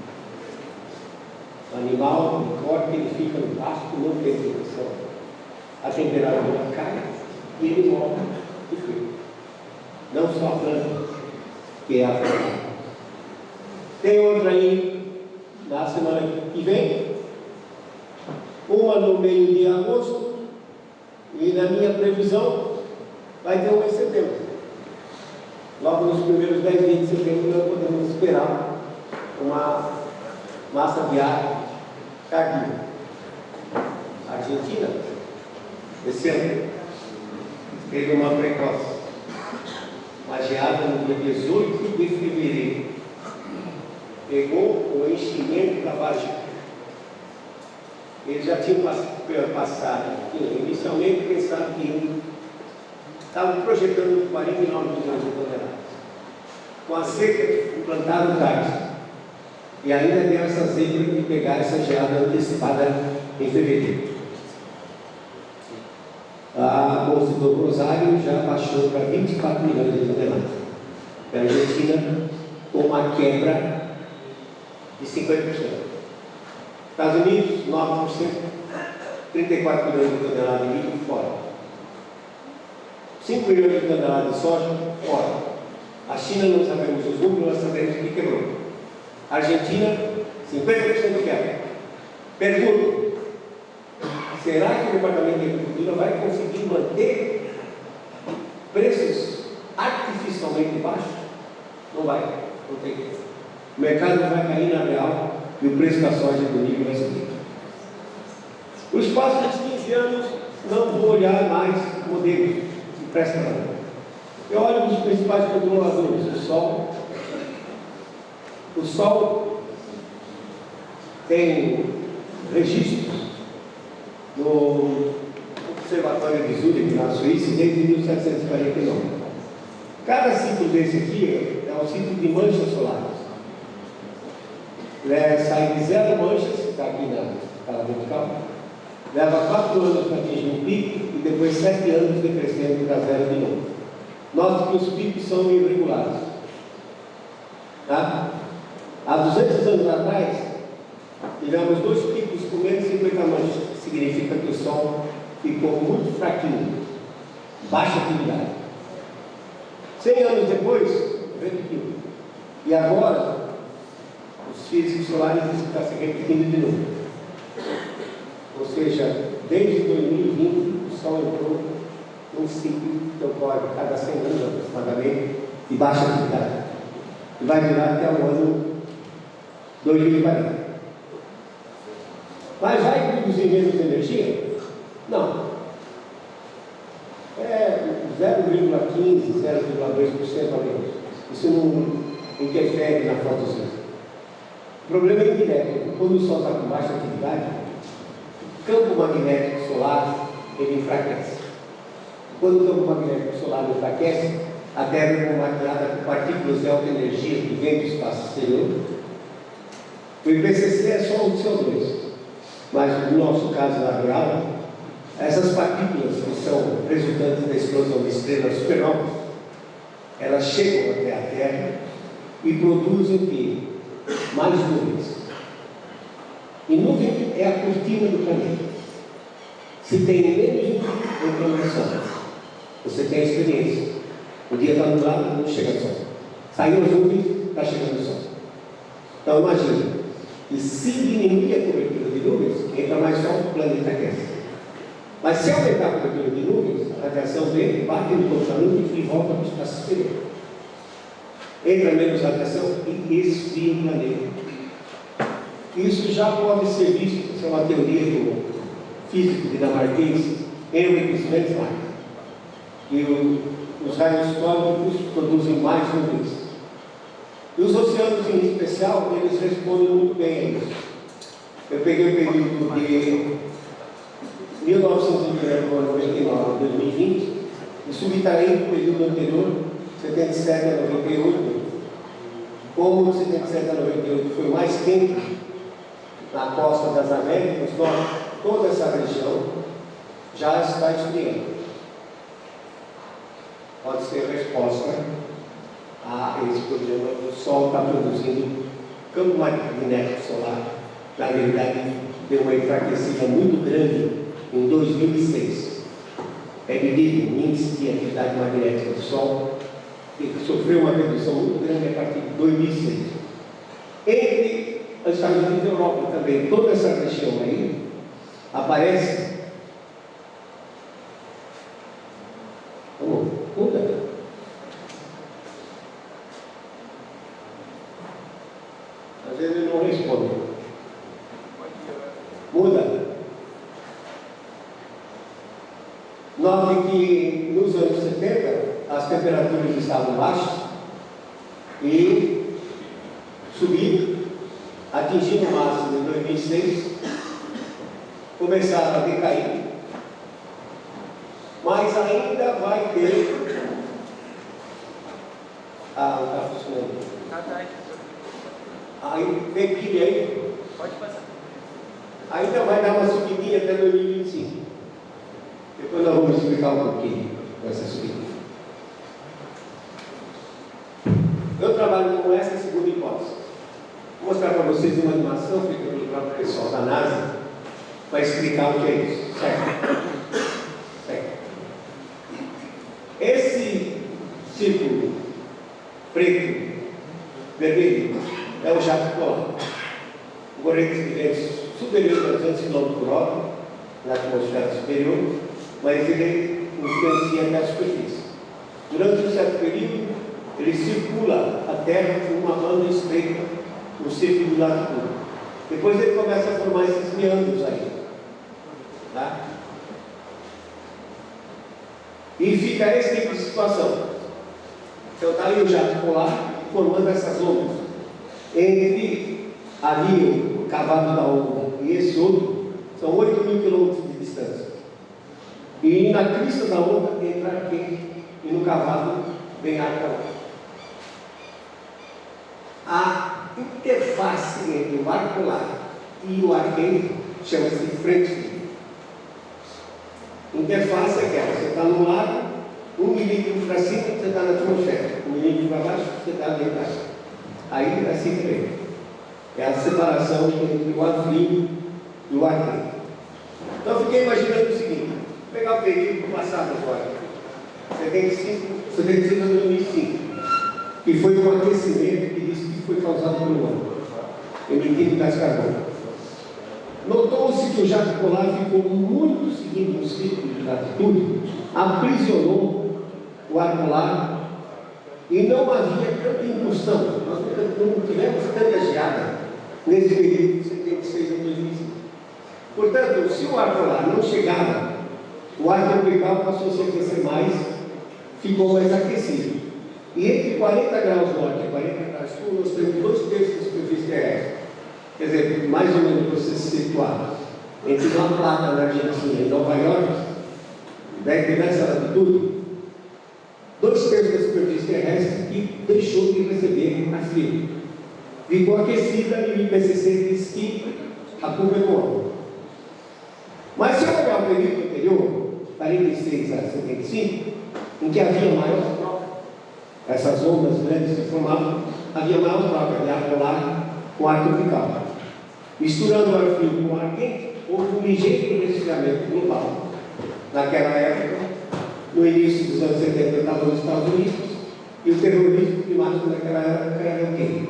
O animal de corte, ele fica no pasto, não tem proteção. A temperatura cai e ele morre de frio. Não só a planta, que é a planta. Tem outra aí na semana que vem, uma no meio de agosto, e na minha previsão vai ter uma em setembro. Logo nos primeiros 10 dias de setembro nós podemos esperar uma massa de ar tardia. A Argentina, esse ano, teve uma precoce, uma geada no dia 18 de fevereiro. Pegou o enchimento da Vargem. Eles já tinham passado, inicialmente pensaram que estavam projetando 49 milhões de toneladas. Com a seca, implantaram tarde. E ainda deu essa zebra de pegar essa geada antecipada em fevereiro. A bolsa do Rosário já baixou para 24 milhões de toneladas. A Argentina, com uma quebra de 50%. Estados Unidos, 9%, 34 milhões de toneladas de milho fora. 5 milhões de toneladas de soja fora. A China não sabemos os números, nós sabemos que quebrou. A Argentina, 50% de quebra. Pergunto, será que o Departamento de Agricultura vai conseguir manter preços artificialmente baixos? Não vai, não tem. O mercado vai cair na real e o preço da soja do milho vai subir. Os próximos 15 anos não vou olhar mais modelos que prestam nada. Eu olho os principais controladores, o sol. O sol tem registros no Observatório de Zurich, na Suíça, desde 1749. Cada ciclo desse aqui é um ciclo de manchas solares. Sai de 0 manchas, que está aqui na escala vertical, leva 4 anos para atingir um pico e depois 7 anos decrescendo para 0 de novo. Note que os picos são irregulares. Tá? Há 200 anos atrás, tivemos 2 picos com menos de 50 manchas, que significa que o Sol ficou muito fraquinho, baixa atividade. 100 anos depois, repetiu. E agora, os físicos solares dizem que está se repetindo de novo. Ou seja, desde 2020, o Sol entrou num ciclo que ocorre cada 100 anos aproximadamente, de baixa atividade. E vai durar até o ano 2040. Mas vai produzir menos energia? Não. É 0,15%, 0,2% ao menos. Isso não interfere na fotossíntese. O problema é indireto. Quando o Sol está com baixa atividade, o campo magnético solar ele enfraquece. Quando o campo magnético solar enfraquece, a Terra é bombardeada com partículas de alta energia que vêm do espaço exterior. O IPCC é só o CO2, mas no nosso caso na real, essas partículas que são resultantes da explosão de estrelas supernovas, elas chegam até a Terra e produzem o quê? Mais nuvens. E nuvem é a cortina do planeta. Se tem menos informação, você tem experiência. O dia está nublado, não chega sol. Saiu as nuvens, está chegando o sol. Então imagina, e se diminuir a cobertura de nuvens, entra mais sol, o planeta aquece. Mas se aumentar a cobertura de nuvens, a radiação vem, bate no continente e volta para o espaço exterior. Entra menos radiação e esfria o planeta. Isso já pode ser visto, isso é uma teoria do físico dinamarquês, Henrik Svendsmark. E os raios cósmicos produzem mais nuvens. E os oceanos, em especial, eles respondem muito bem a isso. Eu peguei o período de 1999 a 2020 e subtraí o período anterior, 77 a 98. Como 77 a 98 foi mais quente na costa das Américas, toda essa região já está esfriando. Pode ser resposta a esse problema do Sol está produzindo campo magnético solar. Na realidade, deu uma enfraquecida muito grande em 2006. É medido o índice de atividade magnética do Sol, que sofreu uma redução muito grande a partir de 2006. Entre os Estados Unidos e a Europa também, toda essa região aí aparece. Muda. Às vezes ele não responde. Muda. Note que nos anos 70 as temperaturas estavam baixas e subiram, atingindo o máximo em 2006, começaram a decair, mas ainda vai ter. Não está funcionando. Aí, vem pilha aí. Pode passar. Ainda vai dar uma subidinha até 2025. Depois nós vamos explicar um pouquinho dessa subidinha. Eu trabalho com essa segunda hipótese. Vou mostrar para vocês uma animação feita pelo próprio pessoal da NASA para explicar o que é isso. Certo? Esse círculo preto, vermelho, é o jato polar. O corrente de ventos superior a 200 km por hora na atmosfera superior, mas ele influencia até a superfície. Durante um certo período, ele circula a Terra com uma banda estreita no círculo de latitude. Depois ele começa a formar esses meandros aí. Tá? E fica esse tipo de situação. Então está aí o jato polar formando essas ondas. Entre ali o cavado da onda e esse outro, são 8.000 quilômetros de distância. E na crista da onda entra ar quente e no cavado vem ar calor. A interface entre o ar polar e o ar quente chama-se frente fria. Interface é aquela, você está no lago, 1 milímetro para cima, você está na atmosfera, 1 milímetro para baixo, você está ali embaixo. Aí, assim também. É a separação entre o ar frio e o ar quente. Então, eu fiquei imaginando o seguinte: vou pegar o período passado agora, 75 a 2005, que foi um aquecimento que disse que foi causado pelo homem, emitindo gás carbônico. Notou-se que o jato polar ficou muito seguindo o círculo de latitude, aprisionou o ar polar e não havia tanta indução. Nós não tivemos tanta geada nesse período de 76 a 2005. Portanto, se o ar polar não chegava, o ar tropical passou a se aquecer mais, ficou mais aquecido. E entre 40 graus norte e 40 graus sul, nós temos 2/3 da superfície terrestre. Quer dizer, mais ou menos para você se situar entre La Plata, na Argentina, e Nova York, nessa latitude, 2/3 da superfície terrestre que deixou de receber ar frio. Ficou aquecida e o IPCC diz que a culpa é do homem. Mas se eu olhar o período anterior, 46 a 75, em que havia maior troca, essas ondas grandes se formavam, havia maior troca de ar polar com ar tropical. Misturando o ar frio com o ar quente, houve um ligeiro resfriamento global. Naquela época, no início dos anos 70, estava nos Estados Unidos, e o terrorismo climático naquela época era o quê?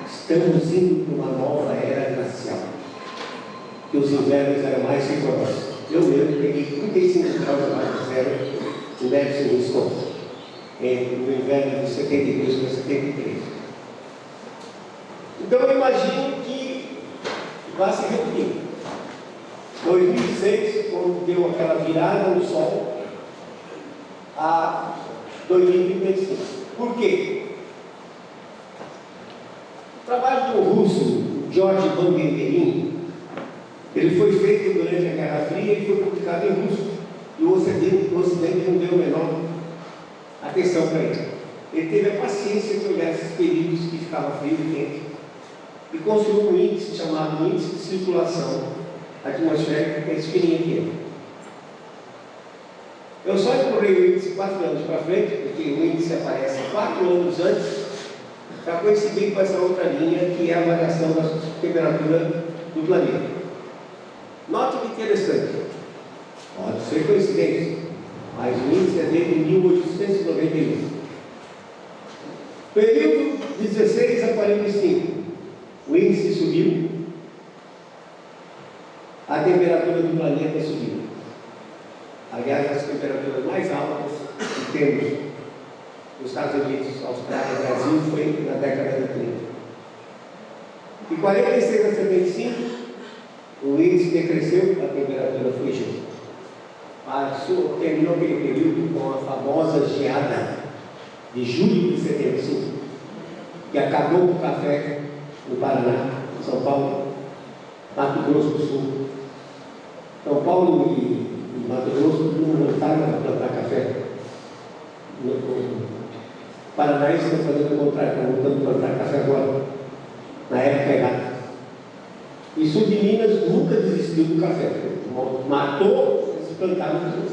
Estamos indo para uma nova era glacial, que os invernos eram mais rigorosos. Eu mesmo peguei 35 graus abaixo de zero em Madison, Wisconsin, no inverno de 72 para 73. Então eu imagino que vai se repetir. 2006, quando deu aquela virada no sol, a 2035. Por quê? O trabalho do russo, George Van Benverin, ele foi feito durante a Guerra Fria e foi publicado em russo. E o Ocidente não deu a menor atenção para ele. Ele teve a paciência de olhar esses períodos que ficava frio e quente e construiu um índice chamado índice de circulação atmosférica, que é esse fininho aqui. Eu só empurrei o índice 4 anos para frente, porque o índice aparece 4 anos antes, para coincidir com essa outra linha, que é a variação da temperatura do planeta. Note que interessante, pode ser coincidência, mas o índice é desde 1891. Período 16 a 45, o índice subiu, a temperatura do planeta subiu. Aliás, as temperaturas mais altas que temos nos Estados Unidos, Austrália, Brasil, foi na década de 30. De 46 a 75, o índice decresceu, a temperatura fugiu. Terminou aquele período com a famosa geada de julho de 75, que acabou com o café no Paraná, São Paulo, Mato Grosso do Sul. São Paulo e Mato Grosso não voltaram a plantar café. O paranaense está fazendo o contrário, está voltando a plantar café agora, na época errada. E sul de Minas nunca desistiu do café. Matou, eles plantaram tudo.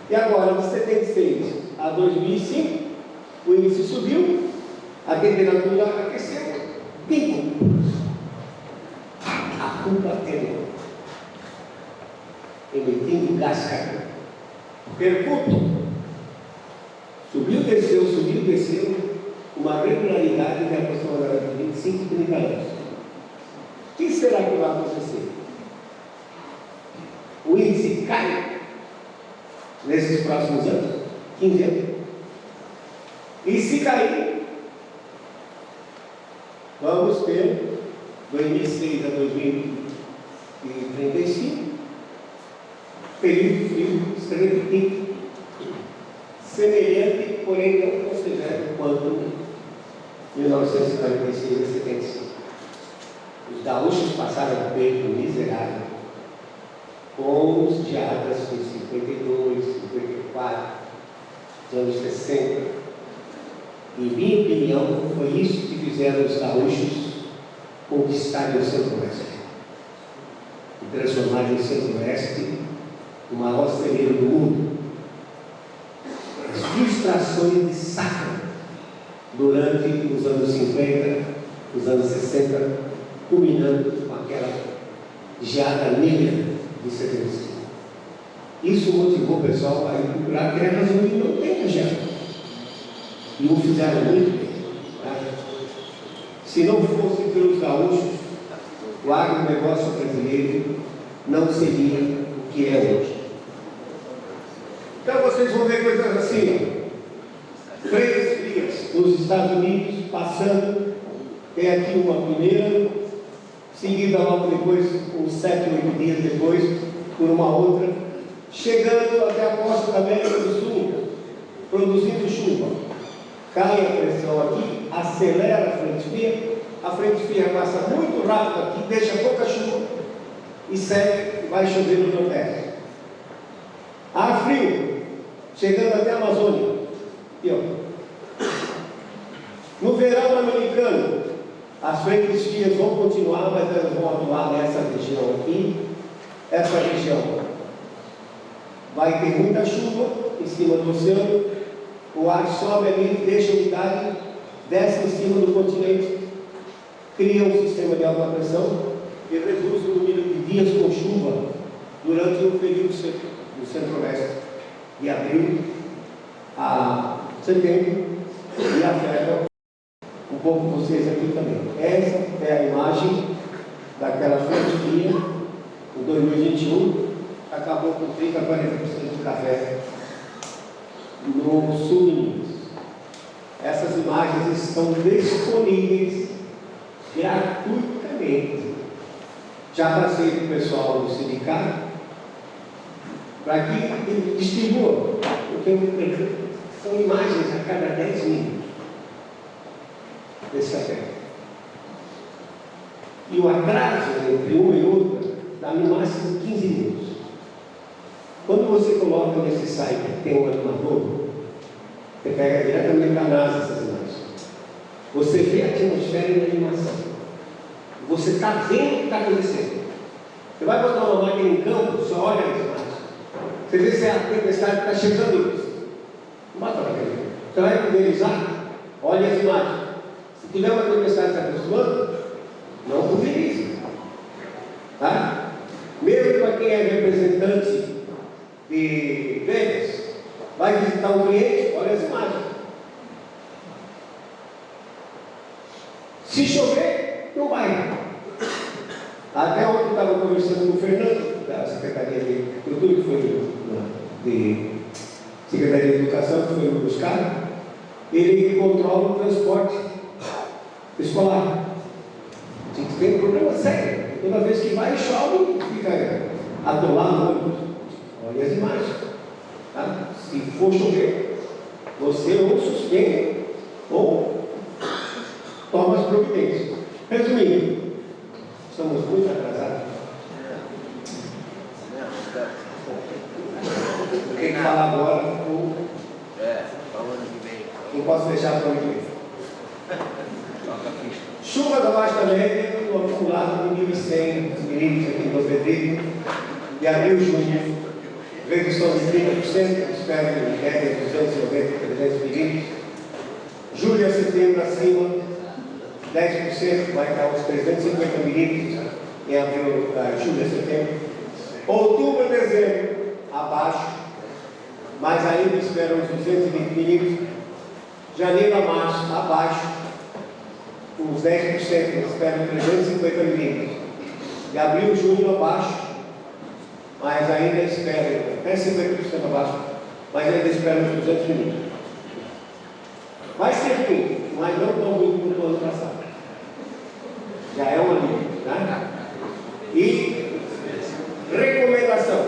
E agora, de 76 a 2005, o índice subiu, a temperatura aqueceu, pico. A culpa é dele. Emitindo gás carbônico. Pergunto: subiu, desceu, uma regularidade de aproximadamente 25, 30 anos. O que será que vai acontecer? O índice cai nesses próximos anos, 15 anos. E se cair, vamos ter 2006 a 2035, período frio extremamente quente, semelhante, porém não tão severo quanto 1946 a 75. Os gaúchos passaram um período miserável, com os geadas de 52, 54, dos anos 60. Em minha opinião, foi isso que fizeram os gaúchos conquistarem o Centro-Oeste e transformarem o Centro-Oeste no maior celeiro do mundo. As frustrações de safra durante os anos 50, os anos 60, culminando com aquela geada negra de 75. Isso motivou o pessoal a ir procurar terras onde não tem geada. E o fizeram muito bem. Tá? Se não fosse pelos gaúchos, o agronegócio brasileiro não seria o que é hoje. Então vocês vão ver coisas assim, frentes frias nos Estados Unidos, passando, tem aqui uma primeira, seguida logo depois, uns 7, 8 dias depois, por uma outra, chegando até a costa da América do Sul, produzindo chuva. Cai a pressão aqui, acelera a frente fria passa muito rápido aqui, deixa pouca chuva e segue, vai chover no Nordeste. Ar frio, chegando até a Amazônia. Aqui, ó. No verão americano, as frentes frias vão continuar, mas elas vão atuar nessa região aqui. Essa região vai ter muita chuva em cima do oceano. O ar sobe ali, deixa a umidade, desce em cima do continente, cria um sistema de alta pressão e reduz o número de dias com chuva durante o período do Centro-Oeste, de abril a setembro, e afeta um pouco vocês aqui também. Essa é a imagem daquela frente fria, em 2021, acabou com 30% a 40% do café no sul de Minas. Essas imagens estão disponíveis gratuitamente Já passei para o pessoal do sindicato para que ele distribua, porque são imagens a cada 10 minutos desse satélite. E o atraso entre uma e outra dá no máximo 15 minutos. Quando você coloca nesse site que tem um animador, você pega diretamente da NASA essas imagens. Você vê a atmosfera e a animação. Você está vendo o que está acontecendo. Você vai botar uma máquina em campo, você olha as imagens. Você vê se a tempestade está chegando. Não bota para aquele. Você vai pulverizar, olha as imagens. Se tiver uma tempestade se aproximando, não pulverize. Tá? Mesmo para quem é representante de vendas, vai visitar um cliente, olha as imagens. Se chover, não vai. Até ontem eu estava conversando com o Fernando, da Secretaria de Cultura, que foi de Secretaria de Educação, que foi me buscar. Ele controla o transporte escolar. Tem um problema sério. Toda vez que vai, chove, fica atolado no ônibus. Olha as imagens. Tá? Se for chover, você ou suspende ou toma as providências. Resumindo, estamos muito atrasados. Eu tenho que falar agora. Não posso deixar para o mês. Chuvas abaixo da média, no acumulado de 1.100 milímetros aqui em Dom Pedrito, de abril e junho, redução de 30%, espero em média de 290, 300 milímetros. Julho a setembro acima, 10%, vai dar uns 350 milímetros em abril, julho a setembro. Outubro a dezembro, abaixo, mas ainda espero uns 220 milímetros. Janeiro a março, abaixo, uns 10%, espero 350 milímetros. De abril, junho, abaixo, mas ainda espero, até 50% abaixo, mas ainda espero uns 200 milímetros. Vai ser muito, mas não tão muito quanto o ano passado. Já é um alívio, né? E recomendação: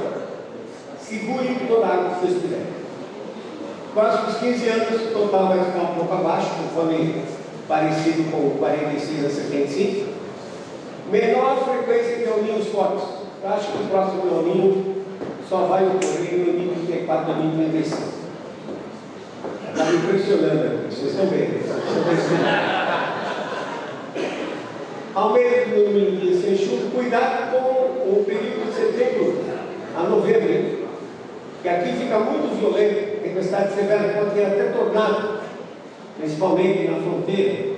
segure toda a água que vocês quiserem. Próximos 15 anos, o total vai ficar um pouco abaixo, conforme parecido com 46 a 75. Menor frequência de El-Niños fortes. Eu acho que o próximo El-Niño só vai ocorrer em 2034, 2035. Está me impressionando aqui, vocês estão vendo. Aumento do número de dias sem chuva, cuidado com o período de setembro a novembro, que aqui fica muito violento, tempestade severa, pode ter até tornado, principalmente na fronteira,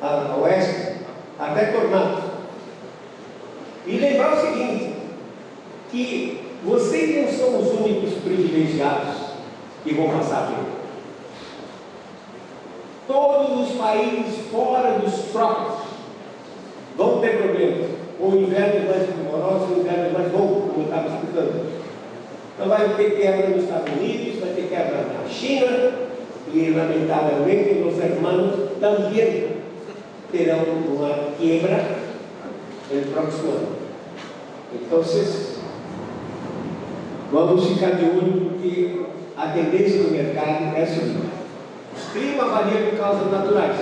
a oeste, até tornado. E lembrar o seguinte, que vocês não são os únicos privilegiados que vão passar por isso. Todos os países fora dos trópicos vão ter problemas, com invernos mais rigorosos e invernos mais longos, como eu estava explicando. Então vai ter quebra nos Estados Unidos, vai ter quebra na China, e lamentavelmente os hermanos também terão uma quebra no próximo ano. Então, vamos ficar de olho, porque a tendência do mercado é subir. Clima varia por causas naturais.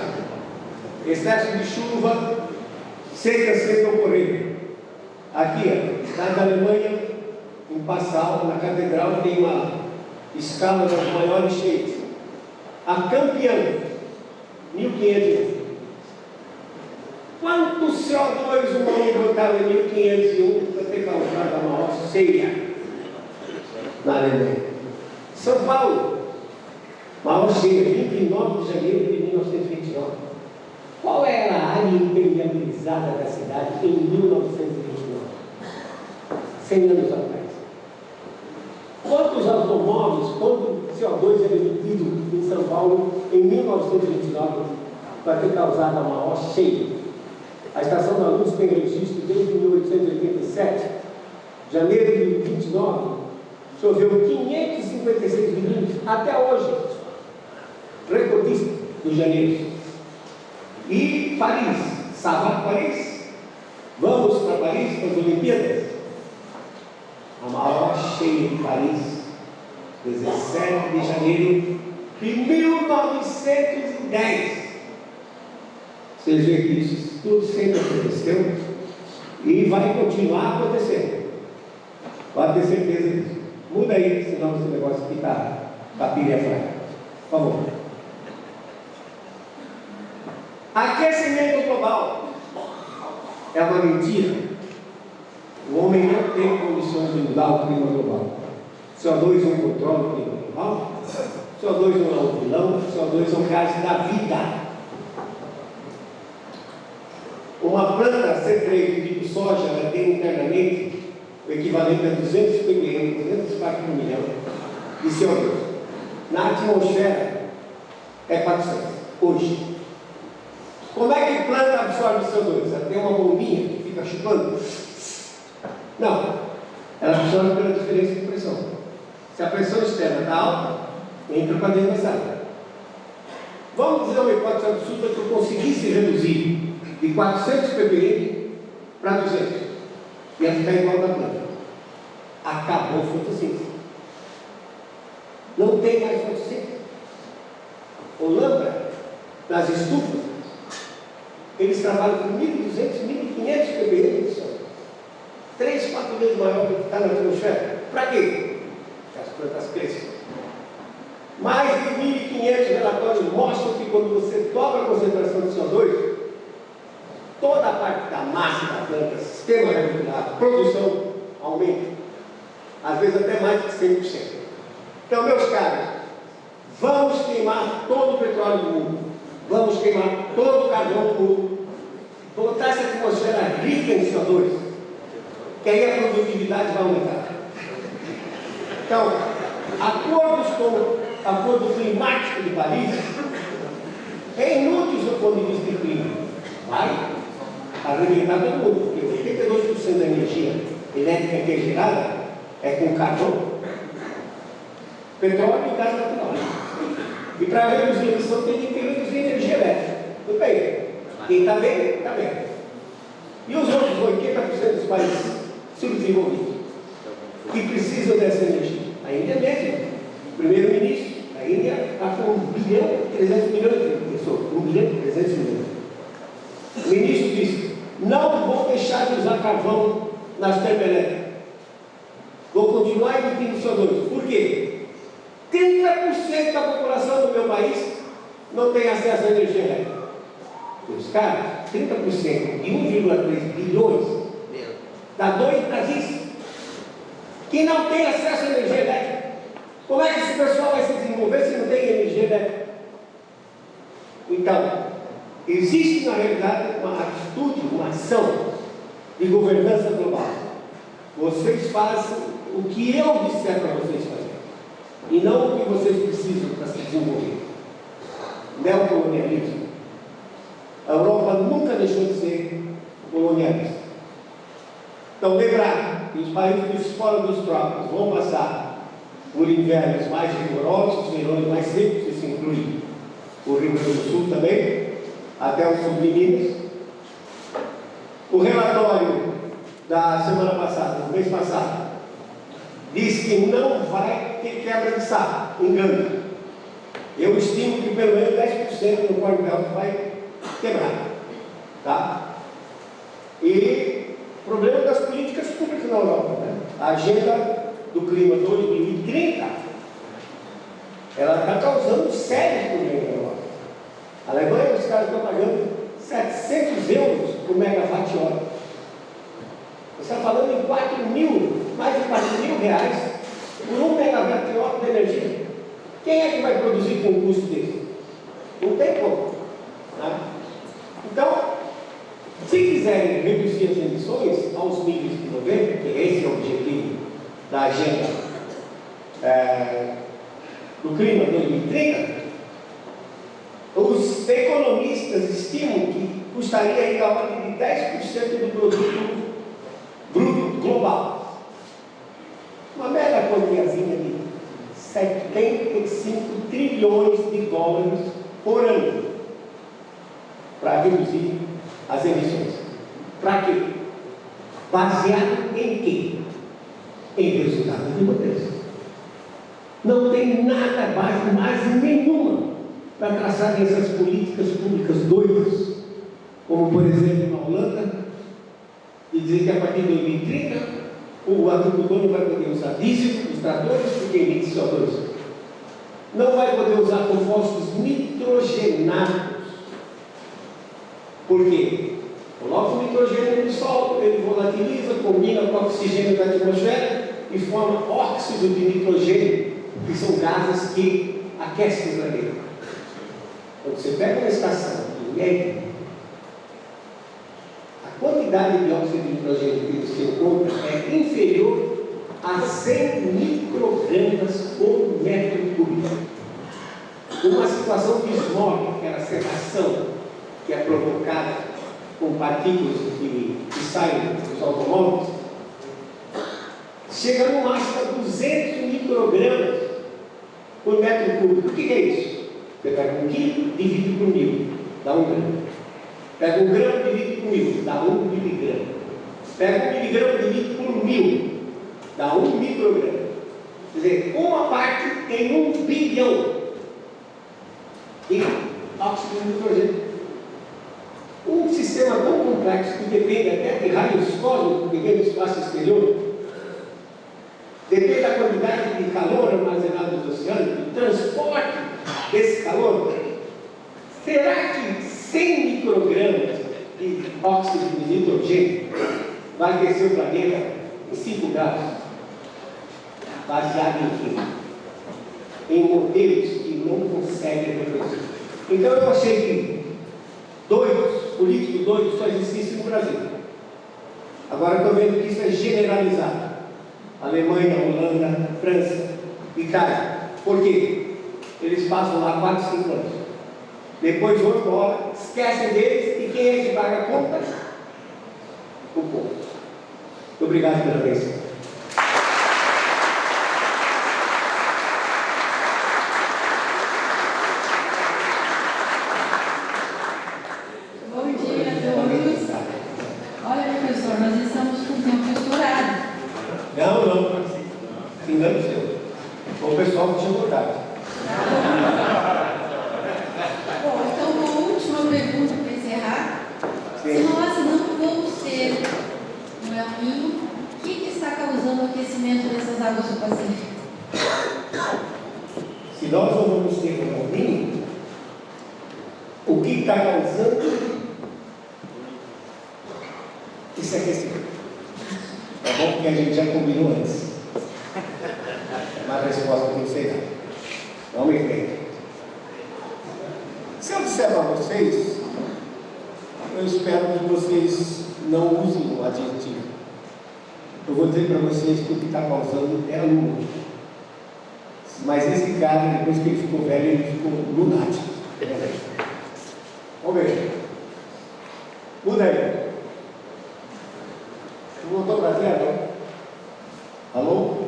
Excesso de chuva, seca sempre ocorrendo. Aqui, na Alemanha, em Passau, na Catedral, tem uma escala das maiores cheias. A campeã, 1500. Quanto CO2 o homem botava em 1501 para ter causado a maior ceia na Alemanha? São Paulo, maior ceia, 29 de janeiro de 1929. Qual era a área impermeabilizada da cidade em 1929? 100 anos atrás. Quantos automóveis, quanto CO2 era emitido em São Paulo em 1929 para ter causado a maior cheia? A Estação da Luz tem registro desde 1887, janeiro de 29, choveu 556 milímetros até hoje, recordista do janeiro. E Paris, Paris, vamos trabalhar Paris para as Olimpíadas? A maior cheia de Paris, 17 de janeiro de 1910. Vocês veem que isso tudo sempre aconteceu e vai continuar acontecendo. Pode ter certeza disso. Muda aí, senão esse negócio aqui está pilha fraca. Por favor. Aquecimento global é uma mentira. O homem não tem condições de mudar o clima global. CO2 não controla o clima global. CO2 não é um vilão. CO2 é um gás da vida. Uma planta C3 de tipo soja, ela tem internamente o equivalente a 200 ppm, 200 partes por milhão de CO2. Na atmosfera é 400, hoje. Como é que planta absorve CO2? Ela tem uma bombinha que fica chupando? Não. Ela absorve pela diferença de pressão. Se a pressão externa está alta, entra para dentro da sala. Vamos dizer uma hipótese absurda que eu conseguisse reduzir de 400 ppm para 200. Ia ficar igual da planta. Acabou a fotossíntese. Não tem mais fotossíntese. O lâmpada, nas estufas, eles trabalham com 1.200, 1.500 ppm de sol. 3, 4 vezes maior do que está na atmosfera. Para quê? Porque as plantas crescem. Mais de 1.500 relatórios mostram que quando você dobra a concentração de CO2, toda a parte da massa da planta, sistema reticulado, produção aumenta. Às vezes até mais de 100%. Então, meus caros, vamos queimar todo o petróleo do mundo. Vamos queimar todo o carvão do mundo. Botar essa atmosfera rica em CO2, que aí a produtividade vai aumentar. Então, acordos como o Acordo Climático de Paris é inútil do ponto de vista do clima. Vai arrebentar todo mundo, porque 82% da energia elétrica que é gerada é com carvão, petróleo e gás natural. E para reduzir a emissão tem que reduzir a energia elétrica. Tudo bem. Quem está bem, está bem. E os outros 80% dos países subdesenvolvidos que precisam dessa energia? A Índia mesmo. O primeiro-ministro da Índia está com 1 bilhão e 300 milhões de pessoas. 1 bilhão e 300 milhões. O ministro disse: não vou deixar de usar carvão nas termoelétricas. Vou continuar emitindo CO2. Por quê? 30% da população do meu país não tem acesso à energia elétrica. Os caras, 30% de 1,3 bilhões, dá 2 Brasis, que não tem acesso à energia elétrica. Como é que esse pessoal vai se desenvolver se não tem energia elétrica? Então, existe na realidade uma atitude, uma ação de governança global. Vocês fazem o que eu disser para vocês fazerem, e não o que vocês precisam para se desenvolver. Neocolonialismo. A Europa nunca deixou de ser colonialista. Então, lembrar que os países dos fora dos trópicos vão passar por invernos mais rigorosos, verões mais secos, isso inclui o Rio Grande do Sul também, até o sul de Minas. O relatório da semana passada, do mês passado, diz que não vai ter quebra de safra, engano. Eu estimo que pelo menos 10% do Corte Belt vai quebrar. Tá? E o problema das políticas públicas na Europa, né? A agenda do clima 2030, ela está causando sérios problemas na Europa. A Alemanha, os caras estão pagando 700 euros por megawatt-hora. Você está falando em mais de 4 mil reais por 1 megawatt-hora de energia. Quem é que vai produzir com um custo desse? Não tem como. Né? Então, se quiserem reduzir as emissões aos níveis de 90, que esse é o objetivo da agenda do clima 2030, os economistas estimam que custaria aí a ordem de 10% do produto bruto global. Uma mera quantiazinha de 75 trilhões de dólares por ano para reduzir as emissões. Para quê? Baseado em quê? Em resultados de vocês. Não tem nada, base nenhuma para traçar essas políticas públicas doidas, como por exemplo na Holanda, e dizer que a partir de 2030 o agricultor não vai poder usar diesel nos tratores porque emite CO2. Não vai poder usar compostos nitrogenados. Por quê? Coloca o nitrogênio no solo, ele volatiliza, combina com o oxigênio da atmosfera e forma óxido de nitrogênio, que são gases que aquecem o planeta. Quando você pega uma estação e mede a quantidade de óxido de nitrogênio que você encontra é inferior a 100 microgramas por metro cúbico. Uma situação de smog, aquela sedação que é provocada com partículas que saem dos automóveis, chega no máximo a 200 microgramas por metro cúbico. O que é isso? Você pega 1 quilo, divide por 1000, dá 1 grama. Pega 1 grama, divide por 1000, dá 1 miligrama. Pega 1 miligrama, divide por 1000, dá 1 micrograma. Quer dizer, uma parte tem 1 bilhão de óxido de nitrogênio. Um sistema tão complexo que depende até de raios cósmicos que vem do espaço exterior, depende da quantidade de calor armazenado nos oceanos, do transporte desse calor. Será que 100 microgramas de óxido de nitrogênio vai aquecer o planeta em 5 graus? Baseado em quê? Em modelos que não conseguem reproduzir. Então eu achei que políticos doidos só existem no Brasil. Agora estou vendo que isso é generalizado. Alemanha, Holanda, França, Itália. Por quê? Eles passam lá 4, 5 anos. Depois vão embora, esquecem deles e quem é que paga a conta? O povo. Muito obrigado pela atenção. Engano seu. O pessoal que tinha votado. Bom, então uma última pergunta para encerrar. Sim. Se nós não vamos ter um El Niño, o que está causando o aquecimento dessas águas do Pacífico? Se nós não vamos ter um El Niño, o que está causando esse aquecimento? É bom porque a gente já combinou antes. Mas a resposta eu não sei nada. Vamos em frente. Se eu disser para vocês, eu espero que vocês não usem o adjetivo. Eu vou dizer para vocês que o que está causando é a lua. Mas esse cara, depois que ele ficou velho, ele ficou lunático. Vamos ver. Muda aí. Você voltou para a tela? Alô?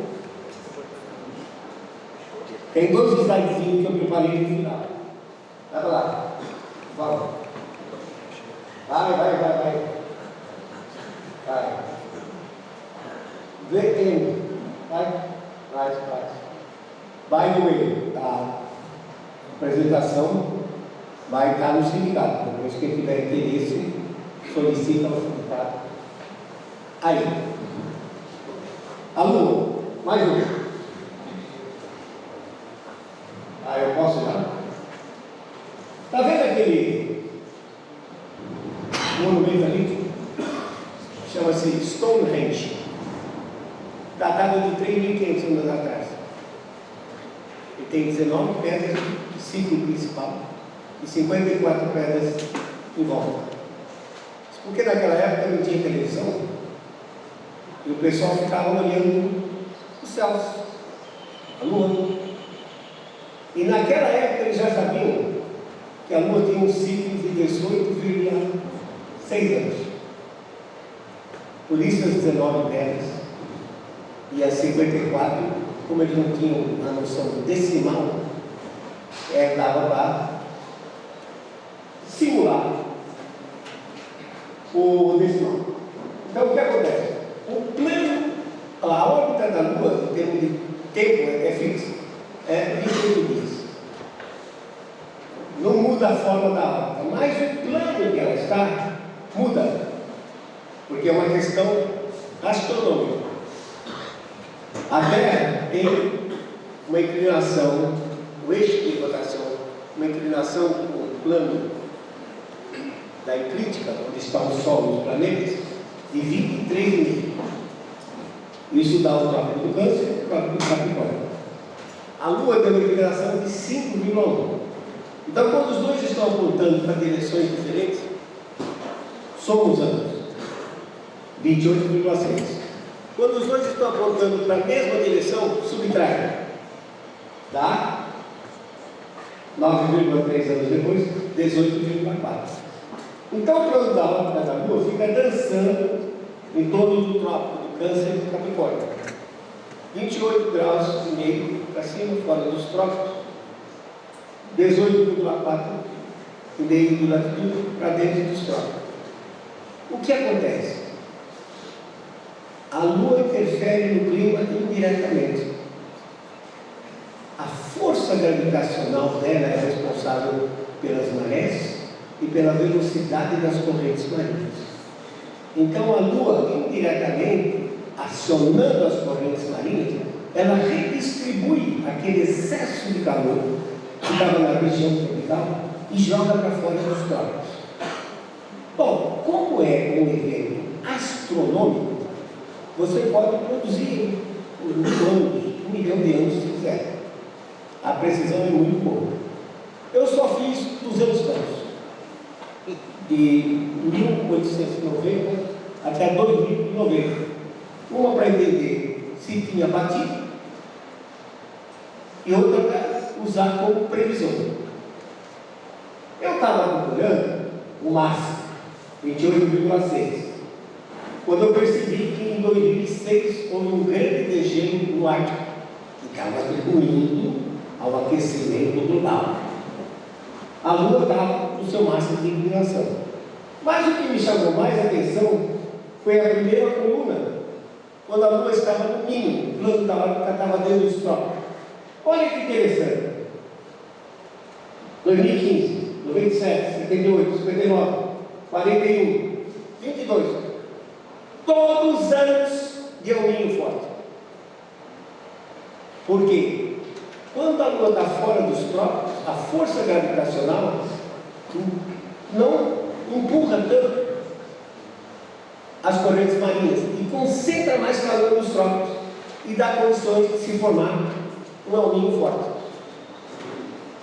Tem 2 slidezinhos que eu preparei no final. Vai lá. Vamos. Vai. VM. Vai. By the way, a apresentação vai estar no sindicato. Depois quem tiver interesse, solicita ao sindicato. Aí. Aluno, mais um. Eu posso ir lá? Está vendo aquele monumento ali? Chama-se Stonehenge, datado de 3.500 anos atrás. Ele tem 19 pedras no ciclo principal e 54 pedras em volta. Porque naquela época não tinha televisão e o pessoal ficava olhando os céus, a lua. E naquela época eles já sabiam que a Lua tinha um ciclo de 18,6 anos. Por isso as 19 pedras e as 54, como eles não tinham a noção decimal, dava para simular o decimal. Então o que acontece? da Lua, em termos de tempo, é fixo, é 28 dias. Não muda a forma da órbita, mas o plano que ela está muda, porque é uma questão astronômica. A Terra tem uma inclinação, o eixo de rotação, uma inclinação com o plano da eclíptica, onde está o Sol e os planetas, de 23,5. Isso dá o trópico do Câncer e o trópico do Capricórnio. A Lua tem uma inclinação de 5,1. Então, quando os dois estão apontando para direções diferentes, somos anos 28,6. Quando os dois estão apontando para a mesma direção, subtrai, dá 9,3 anos depois, 18,4. Então, o plano da órbita da Lua fica dançando em torno do trópico do Câncer e do Capricórnio, 28 graus e meio para cima, fora dos trópicos, 18,4 e meio de latitude para dentro dos trópicos. O que acontece? A Lua interfere no clima indiretamente. A força gravitacional dela é responsável pelas marés e pela velocidade das correntes marinhas. Então a Lua, indiretamente, acionando as correntes marinhas, ela redistribui aquele excesso de calor que estava na região tropical e joga para fora dos trópicos. Bom, como é um evento astronômico, você pode produzir por anos, 1 milhão de anos se quiser. A precisão é muito boa. Eu só fiz 200 anos, de 1890 até 2090. Uma para entender se tinha batido e outra para usar como previsão. Eu estava acompanhando o máximo, 28,6. Quando eu percebi que em 2006 houve um grande degelo no Ártico, que estava atribuindo ao aquecimento global. A Lua estava no seu máximo de inclinação. Mas o que me chamou mais a atenção foi a primeira coluna, quando a Lua estava no mínimo, o plano da órbita estava dentro dos trópicos. Olha que interessante. 2015, 97, 78, 59, 41, 22. Todos os anos de El Niño forte. Por quê? Quando a Lua está fora dos trópicos, a força gravitacional não empurra tanto as correntes marinhas e concentra mais calor nos trópicos e dá condições de se formar um El Niño forte.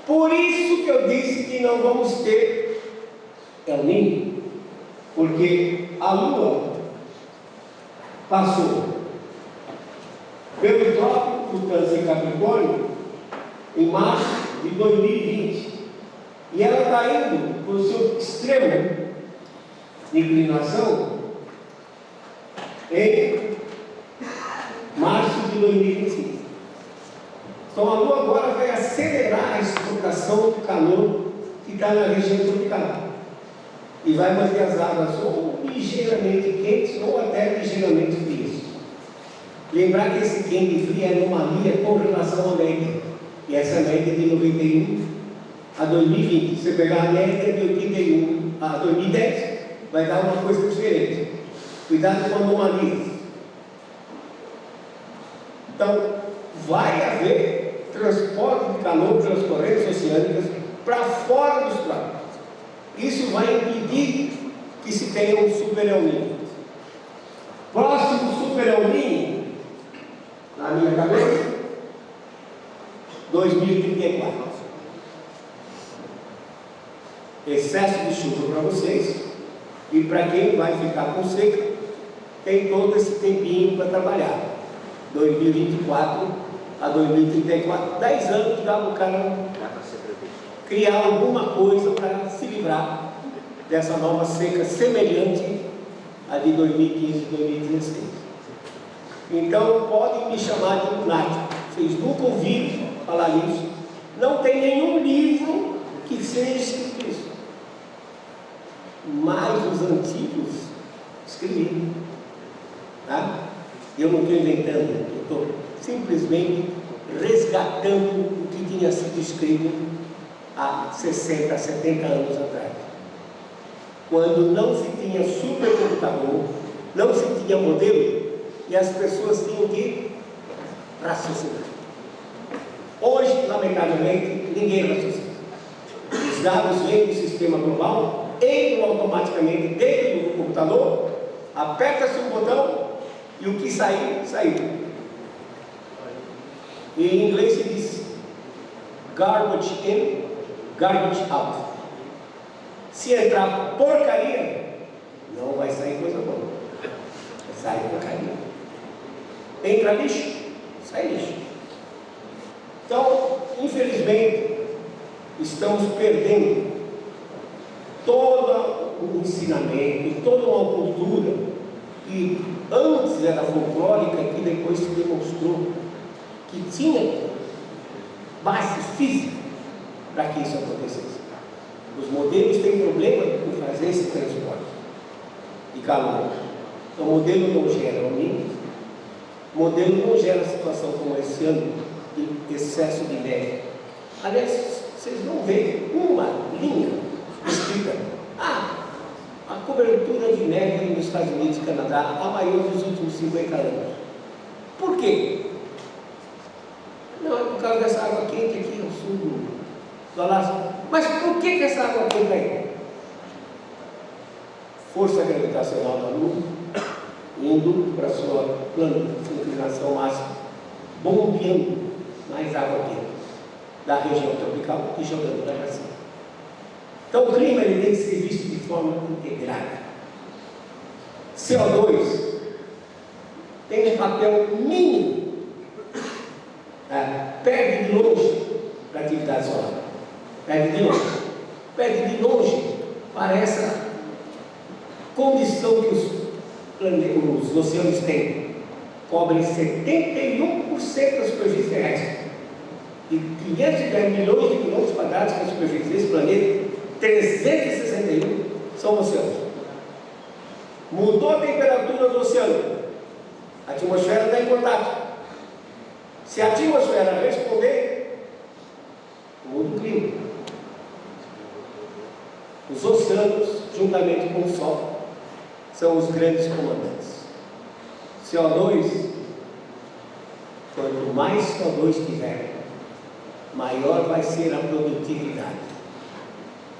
Por isso que eu disse que não vamos ter El Niño, porque a Lua passou pelo trópico do Câncer e Capricórnio em março de 2020 e ela está indo para o seu extremo de inclinação em março de 2025. Então a Lua agora vai acelerar a exportação do calor que está na região tropical e vai manter as águas ou ligeiramente quentes ou até ligeiramente frias. Lembrar que esse quente e frio é anomalia com relação à média, e essa média é de 91 a 2020. Se você pegar a média de 81 a 2010, vai dar uma coisa diferente. Cuidado com anomalias. Então, vai haver transporte de calor pelas correntes oceânicas para fora dos trópicos. Isso vai impedir que se tenha um super El Niño. Próximo super El Niño, na minha cabeça, 2034. Excesso de chuva para vocês, e para quem vai ficar com seca, tem todo esse tempinho para trabalhar. 2024 a 2034, 10 anos dá para o cara criar alguma coisa para se livrar dessa nova seca semelhante à de 2015 e 2016. Então podem me chamar de lunático. Vocês nunca ouviram falar nisso. Não tem nenhum livro que seja escrito isso. Mas os antigos escreviam. Tá? Eu não estou inventando, eu estou simplesmente resgatando o que tinha sido escrito há 60, 70 anos atrás. Quando não se tinha supercomputador, não se tinha modelo, e as pessoas tinham que raciocinar. Hoje, lamentavelmente, ninguém raciocina. Os dados vêm do sistema global, entram automaticamente dentro do computador, aperta-se um botão e o que sair, saiu. E em inglês se diz garbage in, garbage out. Se entrar porcaria, não vai sair coisa boa. Sai porcaria. Entra lixo, sai lixo. Então, infelizmente, estamos perdendo todo o ensinamento, toda uma cultura que antes era folclórica, que depois se demonstrou que tinha base física para que isso acontecesse. Os modelos têm problema em fazer esse transporte de calor. Então, o modelo não gera umidade, o modelo não gera situação como esse ano de excesso de neve. Aliás, vocês não veem uma linha escrita: a cobertura de neve nos Estados Unidos e Canadá a maior dos últimos 50 anos. Por quê? Não, é por causa dessa água quente aqui ao sul do Alasca. Mas por que essa água quente aí? Força gravitacional da Lua indo para a sua plano de inclinação máxima, bombeando mais água quente da região tropical e jogando para cima. Então o clima ele tem que ser visto de forma integrada. CO2 tem um papel mínimo, perde de longe para a atividade solar. Perde de longe para essa condição que os oceanos têm. Cobrem 71% da superfície terrestre. E 510 milhões de quilômetros quadrados que a superfície desse planeta, 361 são oceanos. Mudou a temperatura do oceano, a atmosfera está em contato. Se a atmosfera responder, muda o clima. Os oceanos, juntamente com o Sol, são os grandes comandantes. CO2, quanto mais CO2 tiver, maior vai ser a produtividade.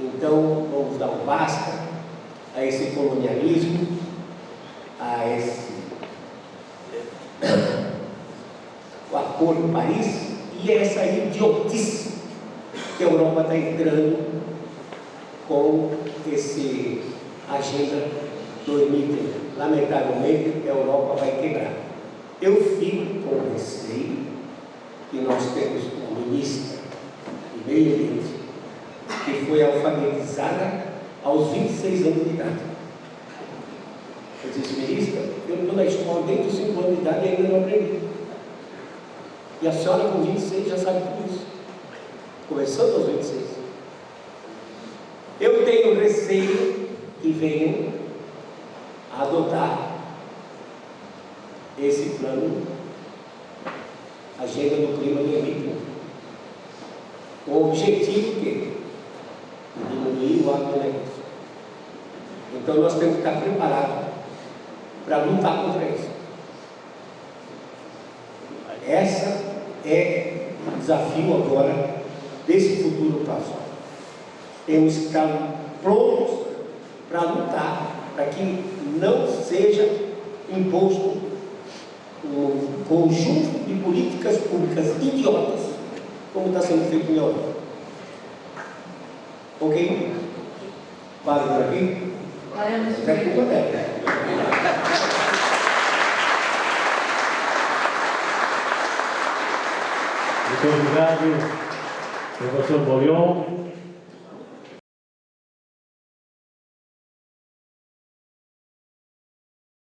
Então, vamos dar um basta a esse colonialismo, a esse o Acordo de Paris e essa idiotice que a Europa está entrando com esse Agenda 2030. Lamentavelmente, a Europa vai quebrar. Eu fico com receio que nós temos uma ministra de meio ambiente que foi alfabetizada aos 26 anos de idade. Eu disse: ministra, eu estou na escola desde os 5 anos de idade e ainda não aprendi. E a senhora com 26 já sabe tudo isso, começando aos 26. Eu tenho receio que venham a adotar esse plano, Agenda do Clima 2030, com o objetivo de diminuir o agronegócio. Então nós temos que estar preparados para lutar contra isso. Essa é o desafio agora desse futuro próximo. Temos que estar prontos para lutar, para que não seja imposto um conjunto de políticas públicas idiotas, como está sendo feito em Europa. Ok? Vale por aqui? É culpa dela. Muito obrigado, professor Bolion.